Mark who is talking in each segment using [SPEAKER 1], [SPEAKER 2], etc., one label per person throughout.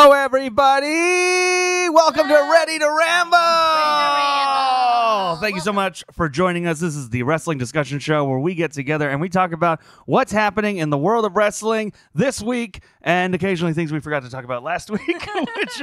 [SPEAKER 1] Hello, everybody. Welcome to Ready to Ramble. Thank you so much for joining us. This is the Wrestling Discussion Show where we get together and we talk about what's happening in the world of wrestling this week and occasionally things we forgot to talk about last week, which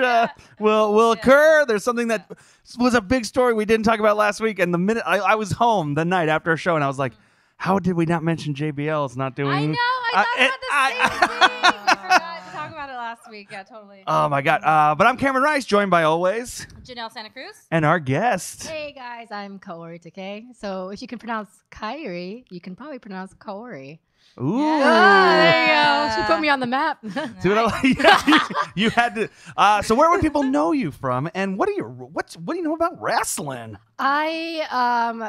[SPEAKER 1] will occur. There's something that was a big story we didn't talk about last week, and the minute I was home the night after a show, and I was like, how did we not mention JBL is not doing...
[SPEAKER 2] I know, I thought about the same thing. I forgot to talk about it last week. Yeah, totally.
[SPEAKER 1] Oh, my God. But I'm Cameron Rice, joined by always...
[SPEAKER 2] Janelle Santa Cruz.
[SPEAKER 1] And our guest.
[SPEAKER 3] Hey, guys. I'm Kaori Takee. So if you can pronounce Kaori, you can probably pronounce Kaori.
[SPEAKER 1] Ooh.
[SPEAKER 3] Yeah. There you go. She put me on the map.
[SPEAKER 1] See what you had to. So where would people know you from, and what do you know about wrestling?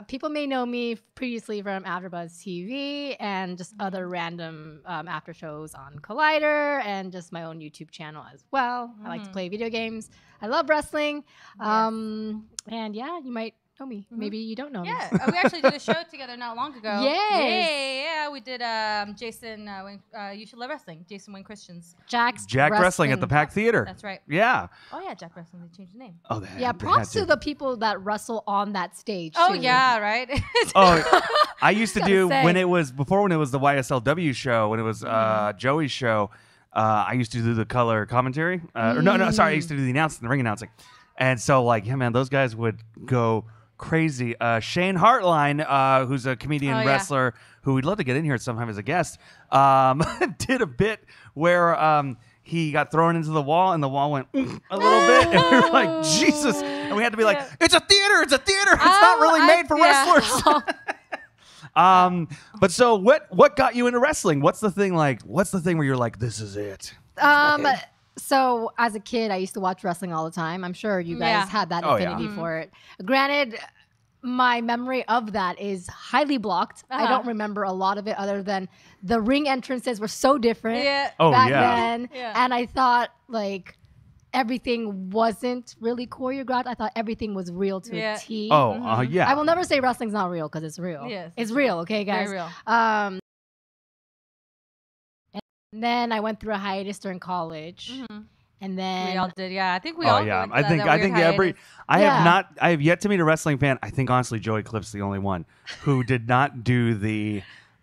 [SPEAKER 3] People may know me previously from AfterBuzz TV and just other random after shows on Collider and just my own YouTube channel as well. I like to play video games. I love wrestling. And yeah, you might know me. Maybe you don't know me.
[SPEAKER 2] Yeah, we actually did a show together not long ago.
[SPEAKER 3] Yes.
[SPEAKER 2] Yeah, we did Jason, You Should Love Wrestling, Jason Wayne Christian's.
[SPEAKER 1] Jack Wrestling at the Pack Theater.
[SPEAKER 2] That's right.
[SPEAKER 1] Yeah.
[SPEAKER 2] Oh, yeah, Jack Wrestling, they changed the name.
[SPEAKER 1] Oh,
[SPEAKER 3] props to the people that wrestle on that stage.
[SPEAKER 2] Oh,
[SPEAKER 3] too.
[SPEAKER 2] yeah, right?
[SPEAKER 1] I used to do, when it was the YSLW show, when it was Joey's show, I used to do the color commentary. I used to do the ring announcing. And so, those guys would go crazy. Shane Hartline, who's a comedian wrestler who we'd love to get in here sometime as a guest, did a bit where he got thrown into the wall and the wall went a little bit, and we were like, Jesus, and we had to be like, it's a theater, it's not really made for wrestlers. But so what got you into wrestling? What's the thing where you're like, this is it?
[SPEAKER 3] So as a kid, I used to watch wrestling all the time. I'm sure you guys had that affinity for it. Granted, my memory of that is highly blocked. I don't remember a lot of it other than the ring entrances were so different back then. Yeah. And I thought everything wasn't really choreographed. I thought everything was real to a T.
[SPEAKER 1] Yeah.
[SPEAKER 3] I will never say wrestling's not real because it's real.
[SPEAKER 2] Yes,
[SPEAKER 3] it's real, okay, guys?
[SPEAKER 2] Very real.
[SPEAKER 3] And then I went through a hiatus during college, and then
[SPEAKER 2] we all did. Yeah, I think we all.
[SPEAKER 1] Yeah,
[SPEAKER 2] did
[SPEAKER 1] I think I have yet to meet a wrestling fan. I think honestly, Joey Cliff's the only one who did not do the.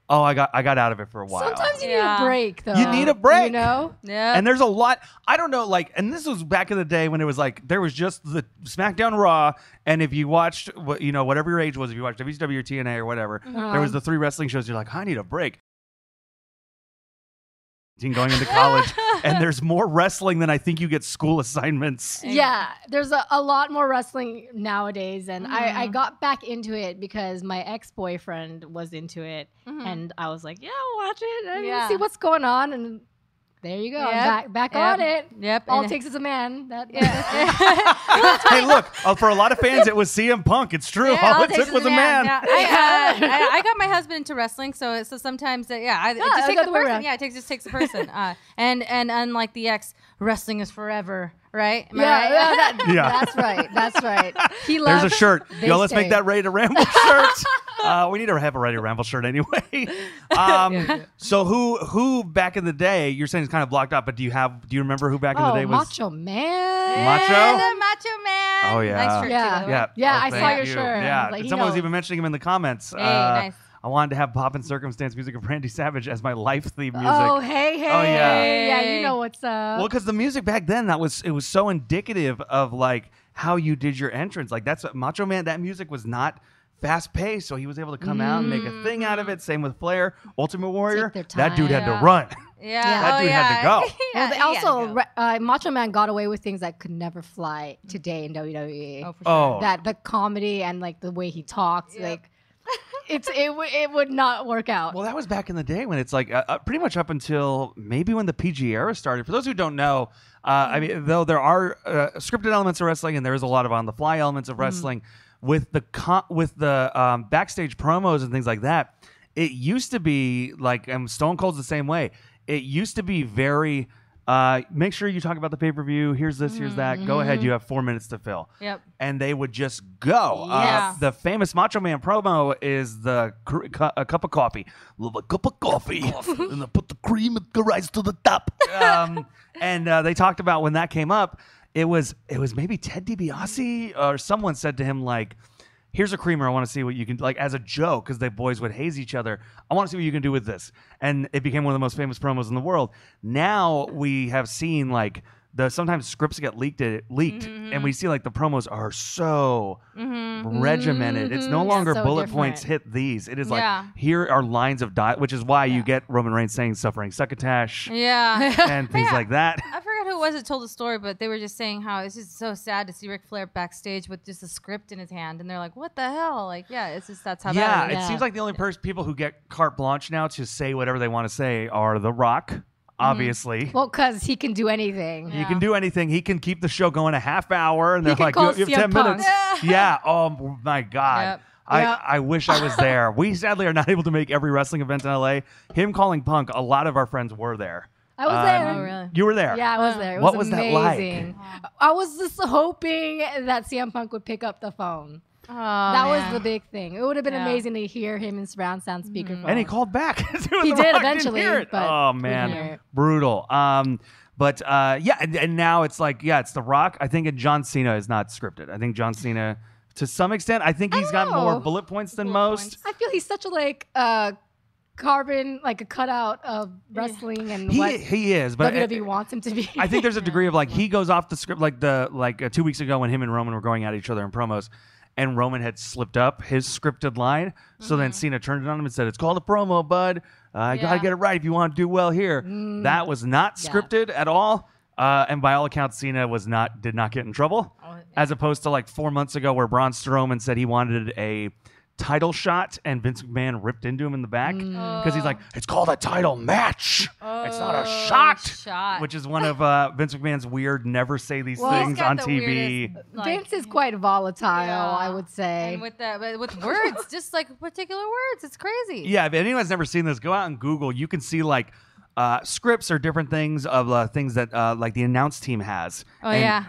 [SPEAKER 1] Oh, I got out of it for a while.
[SPEAKER 3] Sometimes you need a break, though.
[SPEAKER 1] You need a break,
[SPEAKER 3] you know.
[SPEAKER 2] Yeah.
[SPEAKER 1] And there's a lot. I don't know, and this was back in the day when it was there was just the SmackDown Raw, and if you watched, whatever your age was, if you watched WCW or TNA or whatever, there was the 3 wrestling shows. You're like, I need a break. Going into college, and there's more wrestling than I think you get school assignments.
[SPEAKER 3] Yeah, there's a lot more wrestling nowadays, and I got back into it because my ex-boyfriend was into it, and I was like, yeah, I'll watch it and see what's going on, and there you go. I'm back on it.
[SPEAKER 2] Yep.
[SPEAKER 3] All it takes is a man.
[SPEAKER 1] Hey, look, for a lot of fans, it was CM Punk. It's true. All it took was a man.
[SPEAKER 2] Yeah. I got my husband into wrestling, so sometimes, it just takes a person. Yeah, it just takes a person. And unlike the ex, wrestling is forever, right? Am I right?
[SPEAKER 3] That's right. He loves.
[SPEAKER 1] There's a shirt. Yo, let's make that Ready to Ramble shirt. We need to have a Ready to Ramble shirt anyway. So who back in the day? You're saying it's kind of blocked up, but do you remember who back in the day was?
[SPEAKER 3] Macho Man.
[SPEAKER 1] Macho?
[SPEAKER 2] The Macho Man.
[SPEAKER 1] Oh yeah.
[SPEAKER 2] Nice shirt too.
[SPEAKER 3] Yeah.
[SPEAKER 1] Oh,
[SPEAKER 3] I saw your shirt.
[SPEAKER 1] Yeah. Someone was even mentioning him in the comments.
[SPEAKER 2] Hey, nice.
[SPEAKER 1] I wanted to have Pop and Circumstance music of Randy Savage as my life theme music.
[SPEAKER 3] Oh, hey.
[SPEAKER 1] Oh, yeah.
[SPEAKER 3] Yeah, you know what's up.
[SPEAKER 1] Well, because the music back then, it was so indicative of how you did your entrance. That's what Macho Man, that music was not fast paced, so he was able to come out and make a thing out of it. Same with Flair, Ultimate Warrior. That dude had to run.
[SPEAKER 2] Yeah.
[SPEAKER 1] That dude had to go.
[SPEAKER 3] Well, Macho Man got away with things that could never fly today in WWE.
[SPEAKER 2] Oh, for sure.
[SPEAKER 3] That the comedy and the way he talked, it would not work out.
[SPEAKER 1] Well, that was back in the day when it's pretty much up until maybe when the PG era started. For those who don't know, though there are scripted elements of wrestling and there is a lot of on the fly elements of wrestling with the backstage promos and things like that. It used to be and Stone Cold's the same way. It used to be very make sure you talk about the pay-per-view. Here's this, here's that. Go ahead. You have 4 minutes to fill.
[SPEAKER 2] Yep.
[SPEAKER 1] And they would just go.
[SPEAKER 2] Yeah.
[SPEAKER 1] The famous Macho Man promo is a cup of coffee. Love a cup of coffee. And I put the cream and the rice to the top. And they talked about when that came up, it was maybe Ted DiBiase or someone said to him, like, here's a creamer. I want to see what you can, like, as a joke, because the boys would haze each other. I want to see what you can do with this. And it became one of the most famous promos in the world. Now we have seen, like, sometimes scripts get leaked, and we see, like, the promos are so regimented. It's no longer
[SPEAKER 3] so
[SPEAKER 1] bullet
[SPEAKER 3] different.
[SPEAKER 1] points hit these. It is like, here are lines of dialogue, which is why you get Roman Reigns saying suffering succotash and things like that.
[SPEAKER 2] I forgot who it was that told the story, but they were just saying how it's just so sad to see Ric Flair backstage with just a script in his hand, and they're like, "What the hell?" Like, it's just that's how bad it is.
[SPEAKER 1] It seems like the only people who get carte blanche now to say whatever they want to say are The Rock, obviously.
[SPEAKER 3] Well, because he can do anything.
[SPEAKER 1] He can do anything. He can keep the show going a half hour, and they're like,
[SPEAKER 3] call
[SPEAKER 1] you have 10
[SPEAKER 3] CM
[SPEAKER 1] minutes.
[SPEAKER 3] Punk.
[SPEAKER 1] Yeah. Oh, my God.
[SPEAKER 2] Yep.
[SPEAKER 1] I wish I was there. We sadly are not able to make every wrestling event in LA. Him calling Punk, a lot of our friends were there.
[SPEAKER 3] I was there.
[SPEAKER 2] Oh, really?
[SPEAKER 1] You were there?
[SPEAKER 3] Yeah, I was there. It
[SPEAKER 1] What
[SPEAKER 3] was
[SPEAKER 1] was that
[SPEAKER 3] amazing. I was just hoping that CM Punk would pick up the phone.
[SPEAKER 2] Oh,
[SPEAKER 3] That was the big thing. It would have been amazing to hear him in surround sound speakerphone.
[SPEAKER 1] And he called back.
[SPEAKER 3] He did eventually. But
[SPEAKER 1] oh, man. Brutal. But and now it's like, it's The Rock. I think John Cena is not scripted. I think John Cena, to some extent, I think he's got more bullet points than most.
[SPEAKER 3] I feel he's such a carbon, like a cutout of wrestling and what
[SPEAKER 1] he is, but
[SPEAKER 3] WWE wants him to be.
[SPEAKER 1] I think there's a degree of, like, he goes off the script, like 2 weeks ago when him and Roman were going at each other in promos, and Roman had slipped up his scripted line. So then Cena turned it on him and said, "It's called a promo, bud. You got to get it right if you want to do well here." That was not scripted at all. And by all accounts, Cena did not get in trouble, as opposed to like 4 months ago where Braun Strowman said he wanted a title shot and Vince McMahon ripped into him in the back because he's like, "It's called a title match. It's not a shot," which is one of Vince McMahon's weird never say these things on TV.
[SPEAKER 3] Vince is quite volatile, I would say.
[SPEAKER 2] And with words, just like particular words, it's crazy.
[SPEAKER 1] Yeah, if anyone's never seen this, go out and Google. You can see like scripts or different things of things that like the announce team has.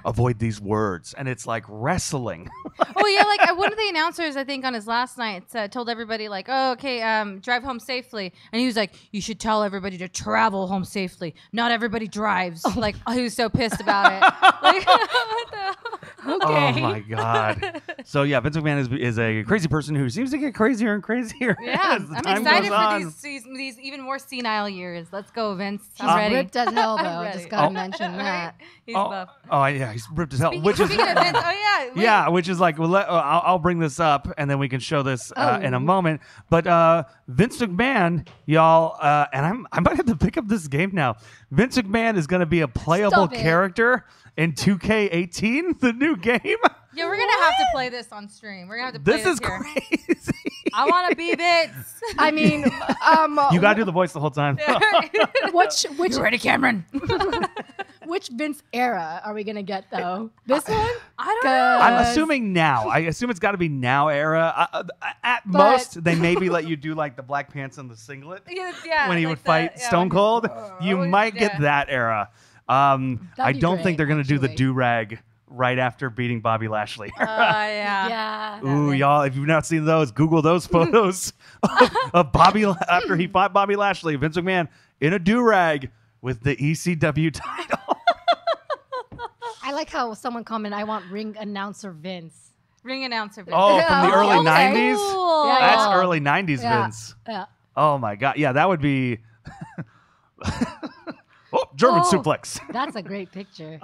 [SPEAKER 1] Avoid these words, and it's like wrestling.
[SPEAKER 2] Like one of the announcers, I think on his last night, told everybody like, "Oh, okay, drive home safely," and he was like, "You should tell everybody to travel home safely. Not everybody drives." Like, he was so pissed about it. Like, what the hell?
[SPEAKER 3] Okay.
[SPEAKER 1] Oh my God. So Vince McMahon is a crazy person who seems to get crazier and crazier.
[SPEAKER 2] Yeah,
[SPEAKER 1] as the
[SPEAKER 2] I'm
[SPEAKER 1] time
[SPEAKER 2] excited
[SPEAKER 1] goes
[SPEAKER 2] for
[SPEAKER 1] on.
[SPEAKER 2] these even more senile years. Let's go, Vince.
[SPEAKER 3] He's
[SPEAKER 2] I'm ready.
[SPEAKER 3] ripped as hell, though.
[SPEAKER 2] ready.
[SPEAKER 3] Just gotta mention that.
[SPEAKER 2] He's buff.
[SPEAKER 1] Oh yeah, he's ripped as hell.
[SPEAKER 2] Speaking of Vince,
[SPEAKER 1] yeah, which is like, I'll bring this up and then we can show this in a moment. But Vince McMahon, y'all, and I might have to pick up this game now. Vince McMahon is going to be a playable character in 2K18, the new game.
[SPEAKER 2] Yeah, we're gonna have to play this on stream. We're gonna have to play
[SPEAKER 1] this is
[SPEAKER 2] here.
[SPEAKER 1] crazy.
[SPEAKER 2] I want to be Vince.
[SPEAKER 3] I mean,
[SPEAKER 1] you gotta do the voice the whole time.
[SPEAKER 3] which
[SPEAKER 2] You ready, Cameron?
[SPEAKER 3] Which Vince era are we gonna get though? This one?
[SPEAKER 2] I don't know.
[SPEAKER 1] I'm assuming now. I assume it's got to be now era. At most, they maybe let you do like the black pants and the singlet when he would fight Stone Cold. You might get that era. I don't think they're gonna do the do-rag right after beating Bobby Lashley.
[SPEAKER 3] Yeah.
[SPEAKER 1] Ooh, y'all, if you've not seen those, Google those photos of Bobby after he fought Bobby Lashley, Vince McMahon in a do-rag with the ECW title.
[SPEAKER 3] I like how someone commented, "I want ring announcer Vince."
[SPEAKER 2] Ring announcer Vince.
[SPEAKER 1] Oh, from the early 90s?
[SPEAKER 2] Cool.
[SPEAKER 1] That's early 90s Vince.
[SPEAKER 3] Yeah.
[SPEAKER 1] Oh, my God. Yeah, that would be... German suplex.
[SPEAKER 3] That's a great picture.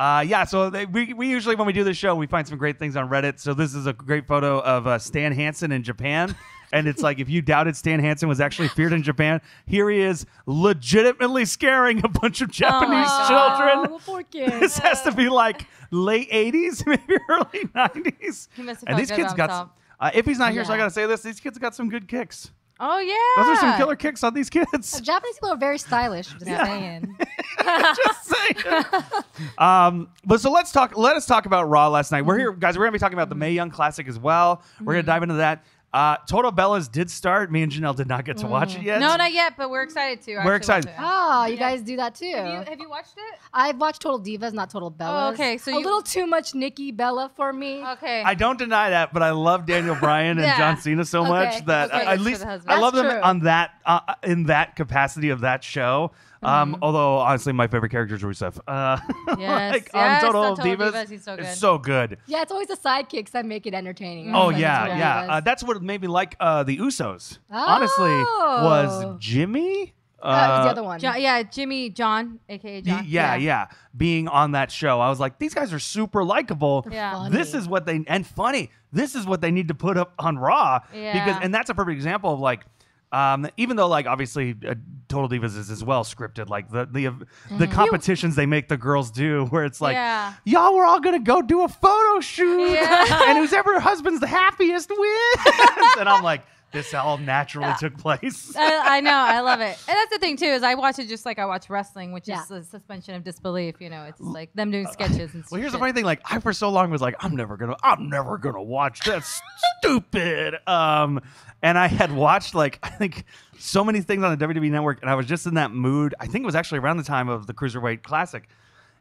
[SPEAKER 1] So we usually, when we do this show, we find some great things on Reddit. So this is a great photo of Stan Hansen in Japan. And it's like, if you doubted Stan Hansen was actually feared in Japan, here he is legitimately scaring a bunch of Japanese children.
[SPEAKER 3] Poor kid.
[SPEAKER 1] This has to be like late 80s, maybe early 90s.
[SPEAKER 2] He must have
[SPEAKER 1] And
[SPEAKER 2] felt
[SPEAKER 1] these
[SPEAKER 2] good
[SPEAKER 1] kids
[SPEAKER 2] about
[SPEAKER 1] got...
[SPEAKER 2] himself.
[SPEAKER 1] if he's not here, so I got to say this, these kids got some good kicks.
[SPEAKER 2] Oh, yeah.
[SPEAKER 1] Those are some killer kicks on these kids.
[SPEAKER 3] Japanese people are very stylish. Just saying.
[SPEAKER 1] Just saying. But so let us talk about Raw last night. We're here, guys. We're gonna be talking about the Mae Young Classic as well. We're gonna dive into that. Total Bellas did start. Me and Janelle did not get to watch it yet.
[SPEAKER 2] No, not yet, but we're excited to.
[SPEAKER 1] We're excited.
[SPEAKER 3] Oh, you guys do that too.
[SPEAKER 2] Have you watched it?
[SPEAKER 3] I've watched Total Divas, not Total Bellas.
[SPEAKER 2] Oh, okay, so
[SPEAKER 3] a little too much Nikki Bella for me.
[SPEAKER 2] Okay.
[SPEAKER 1] I don't deny that, but I love Daniel Bryan and John Cena so much that at least I love them on that in that capacity of that show. Although honestly, my favorite character is Rusev. On Total Divas, he's so good. It's so good.
[SPEAKER 3] Yeah, it's always the sidekicks that make it entertaining.
[SPEAKER 1] Oh yeah. That's what made me like the Usos. Honestly, was Jimmy.
[SPEAKER 3] The other one.
[SPEAKER 2] Jimmy John, aka John.
[SPEAKER 1] Yeah. Being on that show, I was like, these guys are super likable.
[SPEAKER 2] Yeah.
[SPEAKER 1] This is what they funny. This is what they need to put up on Raw.
[SPEAKER 2] Yeah.
[SPEAKER 1] And that's a perfect example of like. Even though, like, obviously, Total Divas is as well scripted, like the competitions they make the girls do, where it's like, y'all were all gonna go do a photo shoot, and who's ever husband's the happiest wins. And I'm like, this all naturally took place.
[SPEAKER 2] I know, I love it, and that's the thing too is I watch it just like I watch wrestling, which is the suspension of disbelief. You know, it's like them doing sketches and stuff.
[SPEAKER 1] Well, here's the funny thing: like, I for so long was like, I'm never gonna watch. That's stupid. And I had watched, like, I think so many things on the WWE Network, and I was just in that mood. I think it was actually around the time of the Cruiserweight Classic.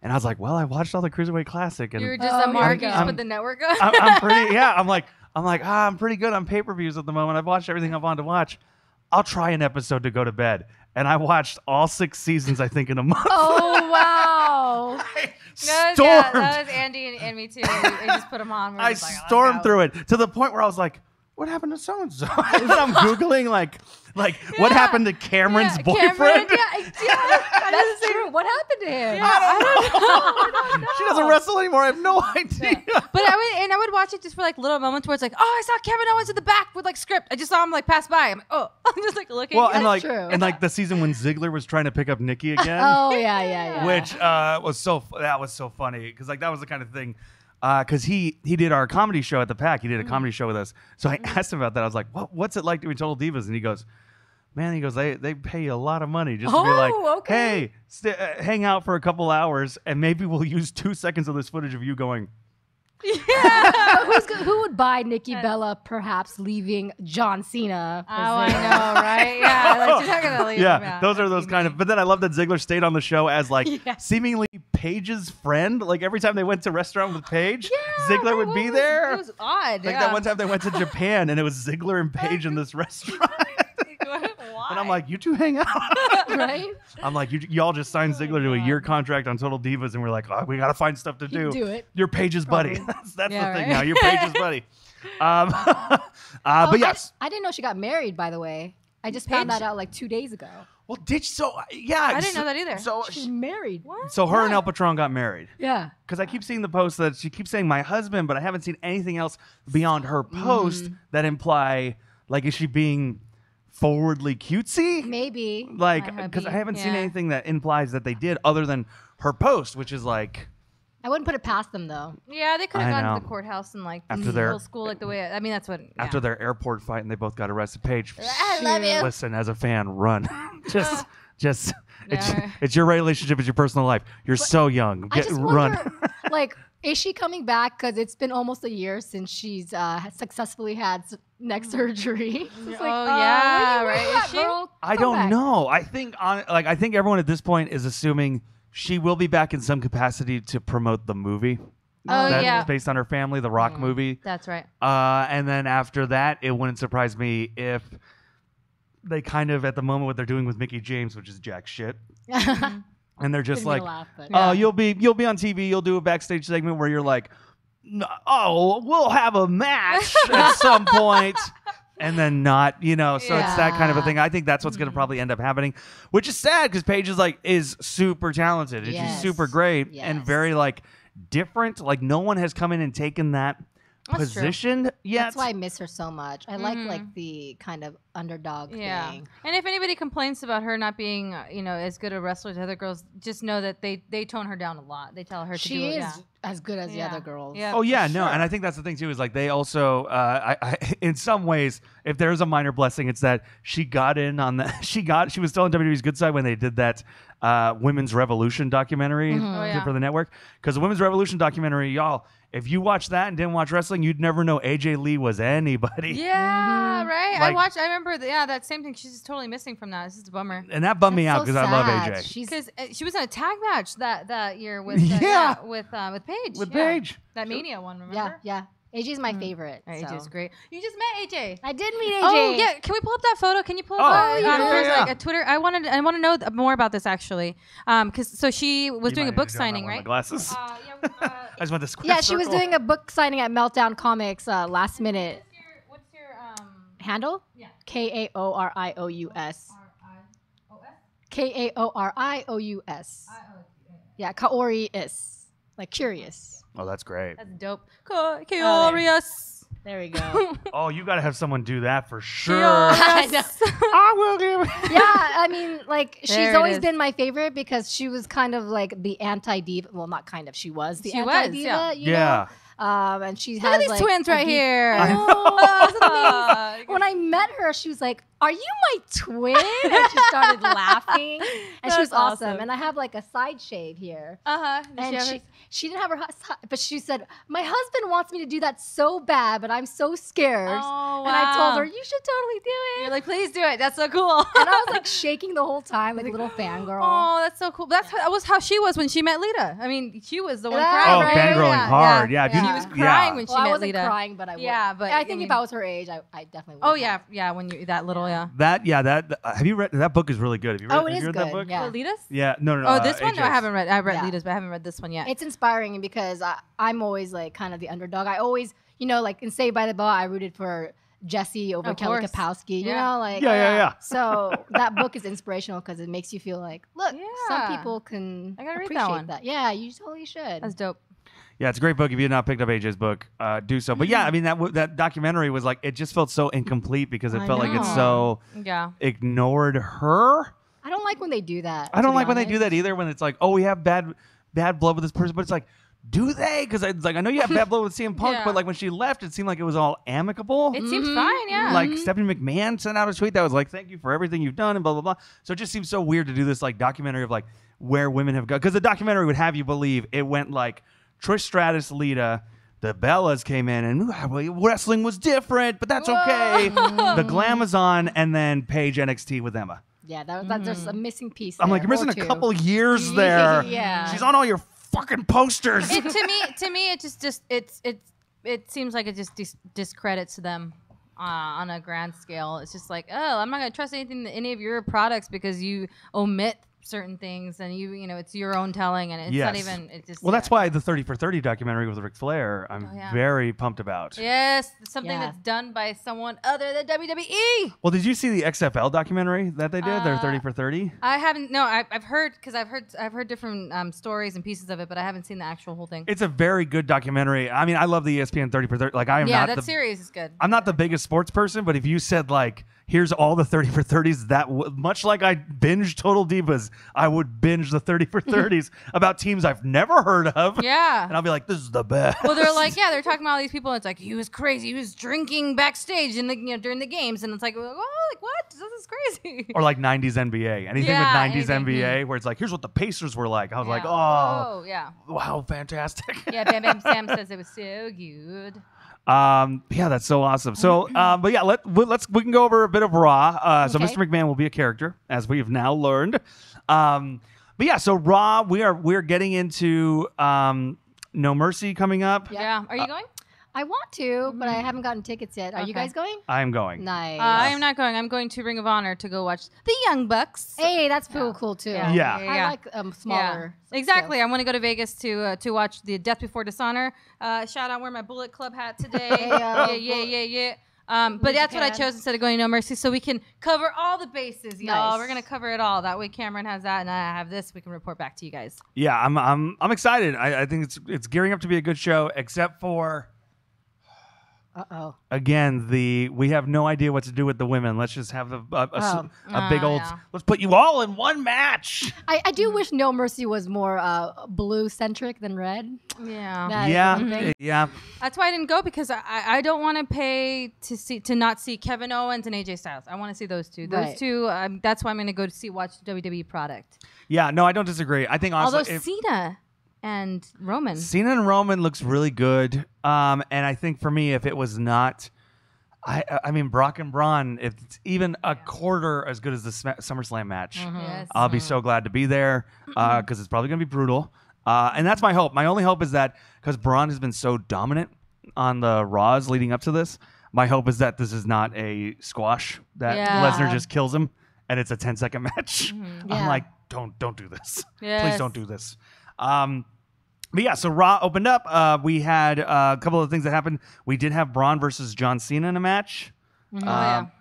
[SPEAKER 1] And I was like, well, I watched all the Cruiserweight Classic. And
[SPEAKER 2] you were just a mark. You just put the network on.
[SPEAKER 1] I'm pretty, I'm pretty good on pay-per-views at the moment. I've watched everything I wanted to watch. I'll try an episode to go to bed. And I watched all 6 seasons, I think, in a month.
[SPEAKER 3] Oh, wow.
[SPEAKER 2] That was Andy and me, too. We just put them on.
[SPEAKER 1] I stormed through it to the point where I was like, what happened to so-and-so? And I'm Googling, like what happened to Cameron's boyfriend?
[SPEAKER 3] That's true. What happened to him?
[SPEAKER 2] Yeah, I don't know.
[SPEAKER 1] She doesn't wrestle anymore. I have no idea.
[SPEAKER 2] Yeah. But I would watch it just for like little moments where it's like, oh, I saw Kevin Owens in the back with like script. I just saw him like pass by. I'm like, oh, I'm just like looking.
[SPEAKER 1] Well, and like the season when Ziggler was trying to pick up Nikki again.
[SPEAKER 3] Oh yeah.
[SPEAKER 1] Which was so funny because like that was the kind of thing. Because he did our comedy show at the Pack. He did a comedy show with us. So I asked him about that. I was like, what's it like doing Total Divas? And he goes, man, they pay you a lot of money just to be like, hey, hang out for a couple hours and maybe we'll use 2 seconds of this footage of you going.
[SPEAKER 3] Yeah. Who would buy Nikki Bella perhaps leaving John Cena?
[SPEAKER 2] Oh, I know, right? Yeah, like, she's not gonna leave him out.
[SPEAKER 1] Those are those kind of. But then I love that Ziggler stayed on the show as like seemingly Paige's friend. Like every time they went to a restaurant with Paige, Ziggler would be there.
[SPEAKER 2] It was odd.
[SPEAKER 1] Like that one time they went to Japan and it was Ziggler and Paige in this restaurant.
[SPEAKER 2] Why?
[SPEAKER 1] And I'm like, you two hang out.
[SPEAKER 3] Right?
[SPEAKER 1] I'm like, y'all just signed Ziggler to a year contract on Total Divas, and we're like, we got to find stuff to do.
[SPEAKER 3] Do it.
[SPEAKER 1] You're Paige's buddy. That's the thing now. You're Paige's buddy. But yes.
[SPEAKER 3] I didn't know she got married, by the way. I just found that out like 2 days ago.
[SPEAKER 1] Well, I
[SPEAKER 2] didn't know that either.
[SPEAKER 1] So
[SPEAKER 3] she's married.
[SPEAKER 2] What?
[SPEAKER 1] So her and El Patron got married.
[SPEAKER 3] Yeah.
[SPEAKER 1] Because I keep seeing the post that she keeps saying my husband, but I haven't seen anything else beyond her post that imply, like, is she being forwardly cutesy?
[SPEAKER 3] Maybe.
[SPEAKER 1] Like, because I haven't seen anything that implies that they did other than her post, which is like.
[SPEAKER 3] I wouldn't put it past them, though.
[SPEAKER 2] Yeah, they could have gone to the courthouse and like
[SPEAKER 1] after their
[SPEAKER 2] school, like the way. I mean, that's what.
[SPEAKER 1] After their airport fight and they both got arrested. Paige,
[SPEAKER 2] I love you.
[SPEAKER 1] Listen, as a fan, run. just. It's your relationship. It's your personal life. You're so young. Run.
[SPEAKER 3] Like, is she coming back? Because it's been almost a year since she's successfully had neck surgery. It's
[SPEAKER 2] right. Is she?
[SPEAKER 1] I don't know. I think everyone at this point is assuming she will be back in some capacity to promote the movie. That's based on her family, the Rock movie.
[SPEAKER 2] That's right.
[SPEAKER 1] And then after that, it wouldn't surprise me if they kind of, at the moment, what they're doing with Mickie James, which is jack shit. And they're just like, you'll be on TV, you'll do a backstage segment where you're like, we'll have a match at some point. And then not, so it's that kind of a thing. I think that's what's going to probably end up happening, which is sad because Paige is super talented and she's super great and very like different. Like no one has come in and taken that position yet.
[SPEAKER 3] That's why I miss her so much. I like the kind of underdog thing.
[SPEAKER 2] And if anybody complains about her not being, as good a wrestler as other girls, just know that they tone her down a lot. They tell her to do it.
[SPEAKER 3] She is as good as the other girls.
[SPEAKER 2] Yeah,
[SPEAKER 1] oh yeah, no, and I think that's the thing too. Is like they also, in some ways, if there's a minor blessing, it's that she got in on that. She was still on WWE's good side when they did that Women's Revolution documentary for the network. Because the Women's Revolution documentary, y'all. If you watched that and didn't watch wrestling, you'd never know AJ Lee was anybody.
[SPEAKER 2] Yeah, right. Like, I remember. That same thing. She's just totally missing from that. It's just a bummer.
[SPEAKER 1] And that bummed me out because I love AJ.
[SPEAKER 2] Because she was in a tag match that year with Paige.
[SPEAKER 1] With Paige.
[SPEAKER 2] That Mania one. Remember?
[SPEAKER 3] Yeah. AJ's my favorite.
[SPEAKER 2] AJ's great. You just met AJ.
[SPEAKER 3] I did meet AJ.
[SPEAKER 2] Oh yeah. Can we pull up that photo? Can you pull up like a Twitter? I want to know more about this actually. So she was doing a book signing, right?
[SPEAKER 1] My glasses. I just want the square
[SPEAKER 3] she was doing a book signing at Meltdown Comics last minute.
[SPEAKER 2] What's your
[SPEAKER 3] handle? Yeah. Kaorious. Kaorious. Yeah, Kaori is like curious.
[SPEAKER 1] Oh, that's great.
[SPEAKER 2] That's dope. Curious.
[SPEAKER 3] There we go.
[SPEAKER 1] Oh, you got to have someone do that for sure.
[SPEAKER 3] I will give. Yeah, I mean, like she's always been my favorite because she was kind of like the anti-diva. Well, not kind of. She was the anti-diva. You know? And she has
[SPEAKER 2] these twins right here.
[SPEAKER 3] When I met her, she was like, "Are you my twin?" And she started laughing, and she was awesome. And I have like a side shave here. And she didn't have her, but she said, "My husband wants me to do that so bad, but I'm so scared."
[SPEAKER 2] Oh, wow.
[SPEAKER 3] And I told her, "You should totally do it."
[SPEAKER 2] You're like, "Please do it. That's so cool."
[SPEAKER 3] And I was like shaking the whole time, like a little fangirl.
[SPEAKER 2] Oh, that's so cool. That was how she was when she met Lita. I mean, she was the one
[SPEAKER 1] crying.
[SPEAKER 2] right?
[SPEAKER 1] Fangirling hard. Yeah.
[SPEAKER 2] She was crying when she met Lita.
[SPEAKER 3] I wasn't crying, but I would.
[SPEAKER 2] Yeah, but
[SPEAKER 3] I think if I was her age, I definitely would.
[SPEAKER 2] Oh yeah, when you're that little,
[SPEAKER 1] That have you read that book? Is really good. Have you read that book?
[SPEAKER 3] Yeah.
[SPEAKER 2] Lita's?
[SPEAKER 1] Yeah. No.
[SPEAKER 2] Oh, this one? No, I haven't read. I read Lita's, but I haven't read this one yet.
[SPEAKER 3] It's inspiring because I'm always like kind of the underdog. I always, like in Saved by the Bell, I rooted for Jesse over Kelly Kapowski. You know, like
[SPEAKER 1] yeah.
[SPEAKER 3] So that book is inspirational because it makes you feel like, look, some people can appreciate that. Yeah, you totally should.
[SPEAKER 2] That's dope.
[SPEAKER 1] Yeah, it's a great book. If you have not picked up AJ's book, do so. But yeah, I mean that documentary was like it just felt so incomplete because it felt like it so ignored her.
[SPEAKER 3] I don't like when they do that.
[SPEAKER 1] I don't like when they do that either. When it's like, oh, we have bad blood with this person, but it's like, do they? Because it's like I know you have bad blood with CM Punk, but like when she left, it seemed like it was all amicable.
[SPEAKER 2] It seems fine, yeah.
[SPEAKER 1] Like Stephanie McMahon sent out a tweet that was like, "Thank you for everything you've done," and blah blah blah. So it just seems so weird to do this like documentary of like where women have gone, because the documentary would have you believe it went like Trish Stratus, Lita, the Bellas came in, and wrestling was different, but that's okay. The Glamazon, and then Paige NXT with Emma.
[SPEAKER 3] Yeah, there's a missing piece.
[SPEAKER 1] I'm like, you're missing a couple years there.
[SPEAKER 3] Yeah,
[SPEAKER 1] she's on all your fucking posters.
[SPEAKER 2] To me, it seems like it just discredits them on a grand scale. It's just like, oh, I'm not gonna trust any of your products because you omit certain things, and it's your own telling, and it's not even. It just
[SPEAKER 1] that's why the 30 for 30 documentary with Ric Flair, I'm very pumped about.
[SPEAKER 2] Yes, something that's done by someone other than WWE.
[SPEAKER 1] Well, did you see the XFL documentary that they did? Their 30 for 30.
[SPEAKER 2] I haven't. No, I've heard because I've heard different stories and pieces of it, but I haven't seen the actual whole thing.
[SPEAKER 1] It's a very good documentary. I mean, I love the ESPN 30 for 30. Like I am not
[SPEAKER 2] that series is good.
[SPEAKER 1] I'm not the biggest sports person, but if you said like, here's all the 30 for 30s, much like I binge Total Divas, I would binge the 30 for 30s about teams I've never heard of.
[SPEAKER 2] Yeah.
[SPEAKER 1] And I'll be like, this is the best.
[SPEAKER 2] Well, they're like, they're talking about all these people. And it's like, he was crazy. He was drinking backstage during the games. And it's like, oh, like what? This is crazy.
[SPEAKER 1] Or like 90s NBA. Anything with 90s NBA where it's like, here's what the Pacers were like. I was like, oh, wow, fantastic.
[SPEAKER 2] Yeah, Bam Bam Sam says it was so good.
[SPEAKER 1] That's so awesome. So, but yeah, we can go over a bit of Raw. So Mr. McMahon will be a character, as we have now learned. But yeah, so Raw, we're getting into No Mercy coming up.
[SPEAKER 2] Yeah. Are you going?
[SPEAKER 3] I want to, but I haven't gotten tickets yet. Are you guys going?
[SPEAKER 1] I'm going.
[SPEAKER 3] Nice.
[SPEAKER 2] I am not going. I'm going to Ring of Honor to go watch the Young Bucks.
[SPEAKER 3] Hey, that's cool too.
[SPEAKER 1] Yeah.
[SPEAKER 3] I like smaller.
[SPEAKER 2] Yeah. Exactly. I want to go to Vegas to watch the Death Before Dishonor. Shout out, I'm wearing my Bullet Club hat today. Yeah. But that's what I chose instead of going to No Mercy, so we can cover all the bases, y'all.
[SPEAKER 3] Nice.
[SPEAKER 2] We're gonna cover it all. That way, Cameron has that, and I have this. We can report back to you guys.
[SPEAKER 1] Yeah, I'm excited. I think it's gearing up to be a good show, except for Again, we have no idea what to do with the women. Let's just have a big old. Yeah. Let's put you all in one match.
[SPEAKER 3] I do wish No Mercy was more blue centric than red.
[SPEAKER 2] Yeah.
[SPEAKER 1] Yeah.
[SPEAKER 2] That's why I didn't go, because I don't want to pay to not see Kevin Owens and AJ Styles. I want to see those two. Those two. That's why I'm going to go to watch WWE product.
[SPEAKER 1] Yeah. No, I don't disagree. I think
[SPEAKER 2] also Cena and Roman.
[SPEAKER 1] Cena and Roman looks really good. And I think for me, if it was not, I mean, Brock and Braun, if it's even a quarter as good as the SummerSlam match,
[SPEAKER 2] yes.
[SPEAKER 1] I'll be so glad to be there, because it's probably going to be brutal. And that's my hope. My only hope is that, because Braun has been so dominant on the Raws leading up to this, my hope is that this is not a squash, that Lesnar just kills him and it's a 10-second match. I'm like, don't do this.
[SPEAKER 2] Yes.
[SPEAKER 1] Please don't do this. But yeah, so Raw opened up. We had a couple of things that happened. We did have Braun versus John Cena in a match,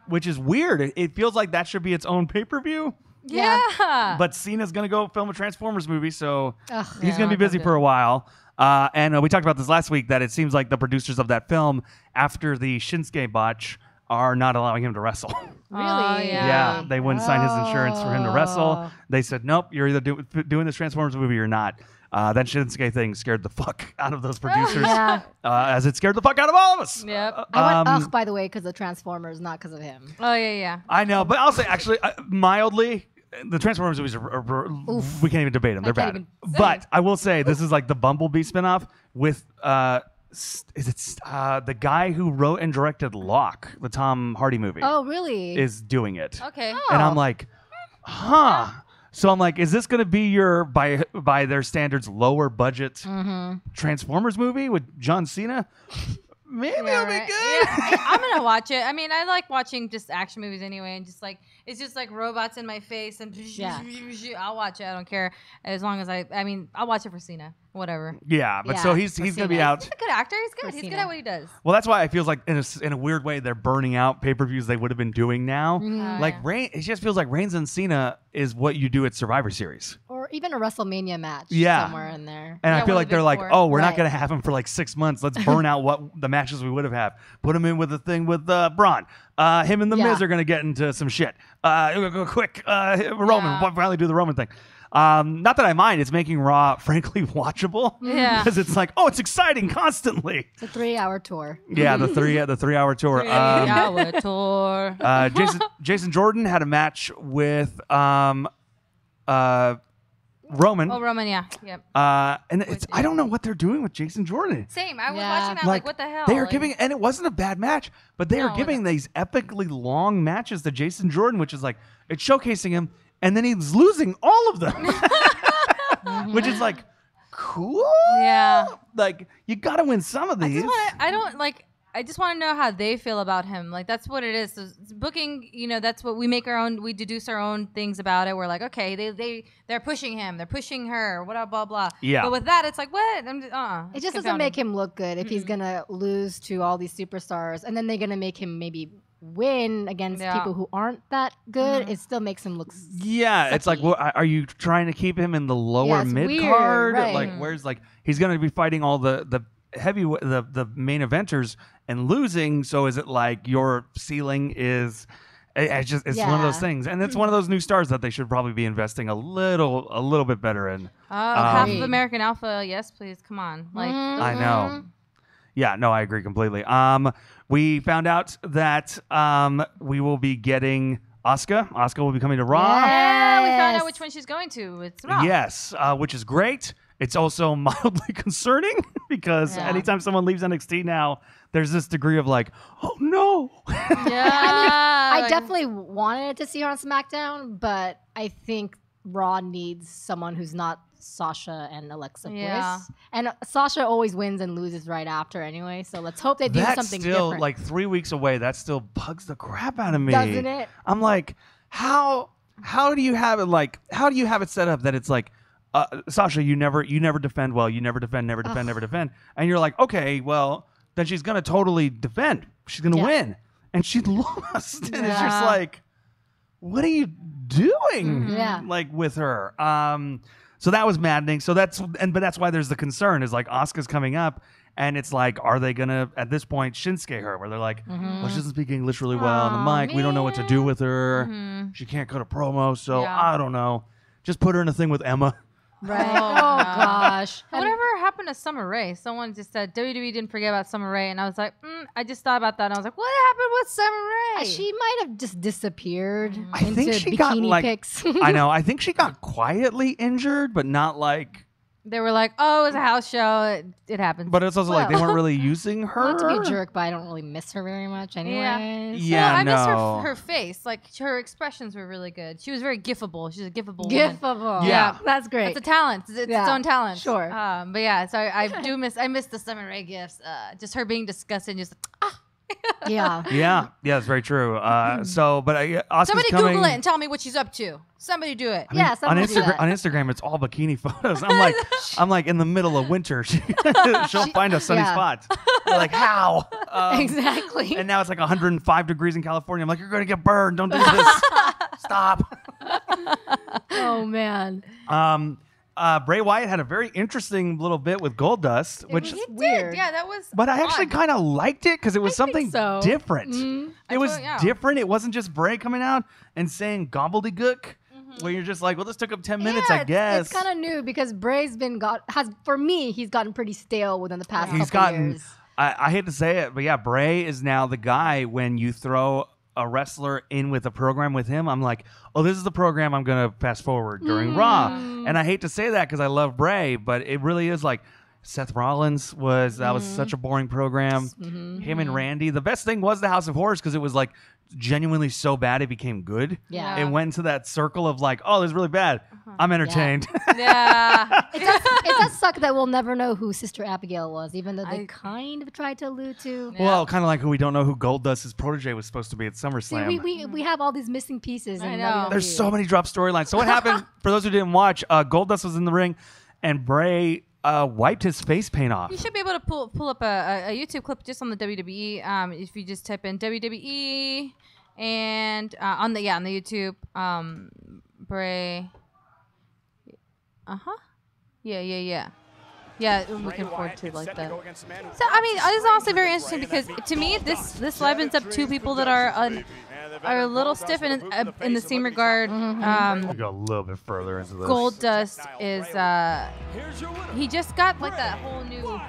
[SPEAKER 1] which is weird. It feels like that should be its own pay-per-view.
[SPEAKER 2] Yeah.
[SPEAKER 1] But Cena's going to go film a Transformers movie, so he's going to be busy for a while. And we talked about this last week, that it seems like the producers of that film, after the Shinsuke botch, are not allowing him to wrestle.
[SPEAKER 3] Really?
[SPEAKER 1] Yeah. They wouldn't sign his insurance for him to wrestle. They said, nope, you're either doing this Transformers movie or not. That Shinsuke thing scared the fuck out of those producers, as it scared the fuck out of all of us.
[SPEAKER 2] Yep.
[SPEAKER 3] I went by the way, because of Transformers, not because of him.
[SPEAKER 2] Oh, yeah.
[SPEAKER 1] I know, but I'll say, actually, mildly, the Transformers movies we can't even debate them. They're bad. But I will say, this is like the Bumblebee spinoff with the guy who wrote and directed Locke, the Tom Hardy movie.
[SPEAKER 3] Oh, really?
[SPEAKER 1] Is doing it.
[SPEAKER 2] Okay.
[SPEAKER 1] And I'm like, huh. So I'm like, is this going to be your, by their standards, lower budget Transformers movie with John Cena? Maybe it'll be good.
[SPEAKER 2] Yeah, I'm going to watch it. I mean, I like watching just action movies anyway, and just like, it's just like robots in my face, and I'll watch it. I don't care. As long as I'll watch it for Cena. Whatever.
[SPEAKER 1] Yeah, but so he's going to be out.
[SPEAKER 2] He's a good actor. He's good. He's good at what he does.
[SPEAKER 1] Well, that's why it feels like, in a weird way, they're burning out pay-per-views they would have been doing now. It just feels like Reigns and Cena is what you do at Survivor Series.
[SPEAKER 3] Or even a WrestleMania match somewhere in there.
[SPEAKER 1] And I feel like they're like, we're not going to have him for like 6 months. Let's burn out what the matches we would have had. Put him in with the thing with Braun. Him and The Miz are going to get into some shit. Go quick. Roman. Finally do the Roman thing. Not that I mind. It's making Raw, frankly, watchable.
[SPEAKER 2] Yeah.
[SPEAKER 1] Because it's like, it's exciting constantly.
[SPEAKER 3] It's a 3-hour tour.
[SPEAKER 1] Yeah, the 3-hour tour.
[SPEAKER 2] 3-hour tour.
[SPEAKER 1] Jason Jordan had a match with Roman.
[SPEAKER 2] Oh, Roman, yeah. Yep.
[SPEAKER 1] And I don't know what they're doing with Jason Jordan.
[SPEAKER 2] Same. I was watching that like, what the hell?
[SPEAKER 1] They are giving, and it wasn't a bad match, but they are giving these epically long matches to Jason Jordan, which is like, it's showcasing him, and then he's losing all of them. Which is like, cool.
[SPEAKER 2] Yeah.
[SPEAKER 1] Like, you got to win some of these.
[SPEAKER 2] I just want to know how they feel about him. Like, that's what it is. So booking, that's what we make our own. We deduce our own things about it. We're like, okay, they're pushing him, they're pushing her, blah blah blah.
[SPEAKER 1] Yeah.
[SPEAKER 2] But with that, it's like, what?
[SPEAKER 3] It just doesn't make him look good if he's gonna lose to all these superstars, and then they're gonna make him maybe win against people who aren't that good. It still makes him look.
[SPEAKER 1] Yeah, sucky. It's like, are you trying to keep him in the lower mid card?
[SPEAKER 3] Right.
[SPEAKER 1] Like, where's he's gonna be fighting all the main eventers and losing, so is it like your ceiling is it's one of those things, and it's one of those new stars that they should probably be investing a little bit better in.
[SPEAKER 2] Half of American Alpha, yes please, come on. Like
[SPEAKER 1] I know. Yeah, no, I agree completely. We found out that we will be getting Asuka. Asuka will be coming to Raw.
[SPEAKER 2] Yeah, we found out which one she's going to. It's Raw.
[SPEAKER 1] Yes, which is great. It's also mildly concerning because anytime someone leaves NXT now, there's this degree of like, oh no.
[SPEAKER 2] Yeah.
[SPEAKER 3] I definitely wanted to see her on SmackDown, but I think Raw needs someone who's not Sasha and Alexa Bliss. And Sasha always wins and loses right after anyway, so let's hope they do something different. That's still
[SPEAKER 1] like 3 weeks away. That still bugs the crap out of me.
[SPEAKER 3] Doesn't it?
[SPEAKER 1] I'm like, how do you have it set up that it's like, Sasha, you never defend well. You never defend, and you're like, okay, well, then she's gonna totally defend. She's gonna win, and she lost, and it's just like, what are you doing?
[SPEAKER 3] Yeah,
[SPEAKER 1] like with her. So that was maddening. So but that's why there's the concern is like Asuka's coming up, and it's like, are they gonna at this point Shinsuke her? Where they're like, well, she doesn't speak English really well on the mic.
[SPEAKER 2] Man.
[SPEAKER 1] We don't know what to do with her. She can't cut a promo, so I don't know. Just put her in a thing with Emma.
[SPEAKER 3] Right. Oh gosh.
[SPEAKER 2] Whatever happened to Summer Rae? Someone just said WWE didn't forget about Summer Rae, and I was like, I just thought about that, and I was like, what happened with Summer Rae?
[SPEAKER 3] She might have just disappeared
[SPEAKER 1] I
[SPEAKER 3] into
[SPEAKER 1] think she
[SPEAKER 3] bikini
[SPEAKER 1] got
[SPEAKER 3] pics.
[SPEAKER 1] I know. I think she got quietly injured, but not like.
[SPEAKER 2] They were like, oh, it was a house show. It happens.
[SPEAKER 1] But it's also like they weren't really using her.
[SPEAKER 3] Not to be a jerk, but I don't really miss her very much anyway.
[SPEAKER 1] Yeah,
[SPEAKER 2] I miss her face. Like, her expressions were really good. She was very gifable. She's a gifable woman.
[SPEAKER 1] Yeah.
[SPEAKER 3] That's great.
[SPEAKER 2] It's a talent. It's its own talent.
[SPEAKER 3] Sure.
[SPEAKER 2] But yeah, so I miss the Summer Rae gifts. Just her being disgusted, just
[SPEAKER 3] Yeah,
[SPEAKER 1] that's very true. Asuka's
[SPEAKER 2] somebody
[SPEAKER 1] coming.
[SPEAKER 2] Google it and tell me what she's up to. Somebody do it.
[SPEAKER 1] I mean,
[SPEAKER 3] on
[SPEAKER 1] Instagram, it's all bikini photos. I'm like in the middle of winter. She'll find a sunny spot. You're like, how?
[SPEAKER 3] Exactly.
[SPEAKER 1] And now it's like 105 degrees in California. I'm like, you're gonna get burned. Don't do this. Stop.
[SPEAKER 3] Oh man.
[SPEAKER 1] Bray Wyatt had a very interesting little bit with Goldust, which
[SPEAKER 2] he
[SPEAKER 3] weird.
[SPEAKER 2] did. Yeah, that was.
[SPEAKER 1] But I actually kind of liked it because it was something
[SPEAKER 3] so.
[SPEAKER 1] different. It was
[SPEAKER 2] different.
[SPEAKER 1] It wasn't just Bray coming out and saying gobbledygook, where you're just like, well, this took up 10 minutes, I guess.
[SPEAKER 3] It's kind of new because Bray's he's gotten pretty stale within the past
[SPEAKER 1] He's
[SPEAKER 3] couple
[SPEAKER 1] gotten,
[SPEAKER 3] years.
[SPEAKER 1] I hate to say it, but yeah, Bray is now the guy when you throw a wrestler in with a program with him. I'm like, oh, this is the program I'm going to fast forward during Raw. And I hate to say that because I love Bray, but it really is like Seth Rollins was such a boring program. Him and Randy. The best thing was the House of Horrors because it was like genuinely so bad it became good.
[SPEAKER 3] Yeah.
[SPEAKER 1] It went into that circle of like, oh, this is really bad. I'm entertained.
[SPEAKER 2] Yeah.
[SPEAKER 3] It does suck that we'll never know who Sister Abigail was, even though they kind of tried to allude to.
[SPEAKER 1] Well, kind of like we don't know who Goldust's protege was supposed to be at SummerSlam.
[SPEAKER 3] See, we have all these missing pieces.
[SPEAKER 2] I know.
[SPEAKER 1] There's so many drop storylines. So what happened, for those who didn't watch, Goldust was in the ring, and Bray wiped his face paint off.
[SPEAKER 2] You should be able to pull up a YouTube clip just on the WWE. If you just type in WWE and on the YouTube, Bray. Yeah, we can afford to like that. So I mean, it's honestly very interesting because to me, this livens up two people that are a little stiff in the same regard.
[SPEAKER 1] We'll go a little bit further into this.
[SPEAKER 2] Goldust is he just got like that whole new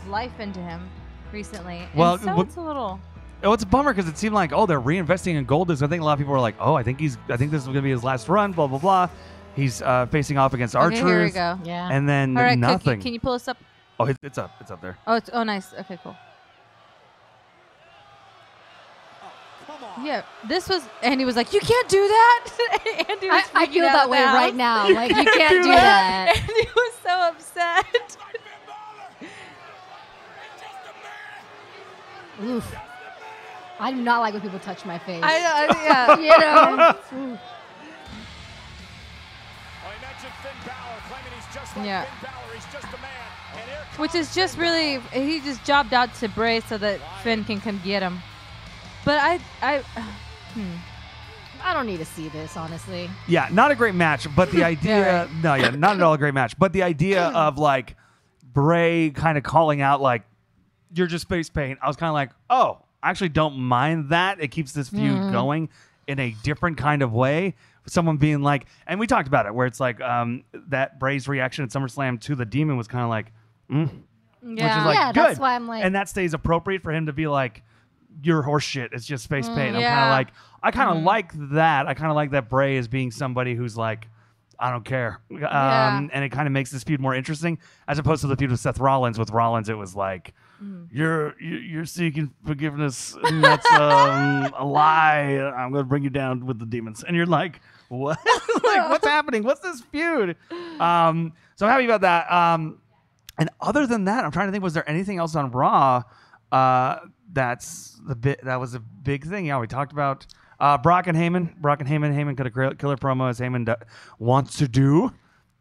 [SPEAKER 2] life into him recently.
[SPEAKER 1] Well,
[SPEAKER 2] and so it's a little.
[SPEAKER 1] Oh, it's a bummer because it seemed like, oh, they're reinvesting in Goldust. I think a lot of people were like, oh, I think this is going to be his last run. Blah blah blah. He's facing off against R-Truth.
[SPEAKER 2] Here we go.
[SPEAKER 3] Yeah.
[SPEAKER 1] And then
[SPEAKER 2] all right,
[SPEAKER 1] nothing.
[SPEAKER 2] Cookie, can you pull us up?
[SPEAKER 1] Oh, it's up. It's up there.
[SPEAKER 2] Oh, nice. Okay, cool. Yeah, this was, and he was like, "You can't do that." Andy was
[SPEAKER 3] I feel that way right now. Like you can't do that.
[SPEAKER 2] And he was so upset.
[SPEAKER 3] Oof. I do not like when people touch my face.
[SPEAKER 2] Yeah.
[SPEAKER 3] You know.
[SPEAKER 2] Yeah. Which is just really, he just jobbed out to Bray so that Finn can come get him. But I
[SPEAKER 3] don't need to see this, honestly.
[SPEAKER 1] Yeah, not a great match, but the idea, not at all a great match, but the idea of like Bray kind of calling out like, you're just face paint. I was kind of like, oh, I actually don't mind that. It keeps this feud going in a different kind of way. Someone being like, and we talked about it, where it's like that Bray's reaction at SummerSlam to the Demon was kind of like, which is like good.
[SPEAKER 3] That's why I'm like,
[SPEAKER 1] and that stays appropriate for him to be like, you're horse shit. It's just face paint. I'm kind of like, I kind of like that. I kind of like that Bray is being somebody who's like, I don't care. And it kind of makes this feud more interesting as opposed to the feud with Seth Rollins. With Rollins, it was like, you're seeking forgiveness, and that's a lie. I'm going to bring you down with the demons. And you're like, what? Like, what's happening? What's this feud? So I'm happy about that. And other than that, I'm trying to think, was there anything else on Raw that was a big thing? Yeah, we talked about Brock and Heyman. Heyman cut a killer promo as Heyman wants to do.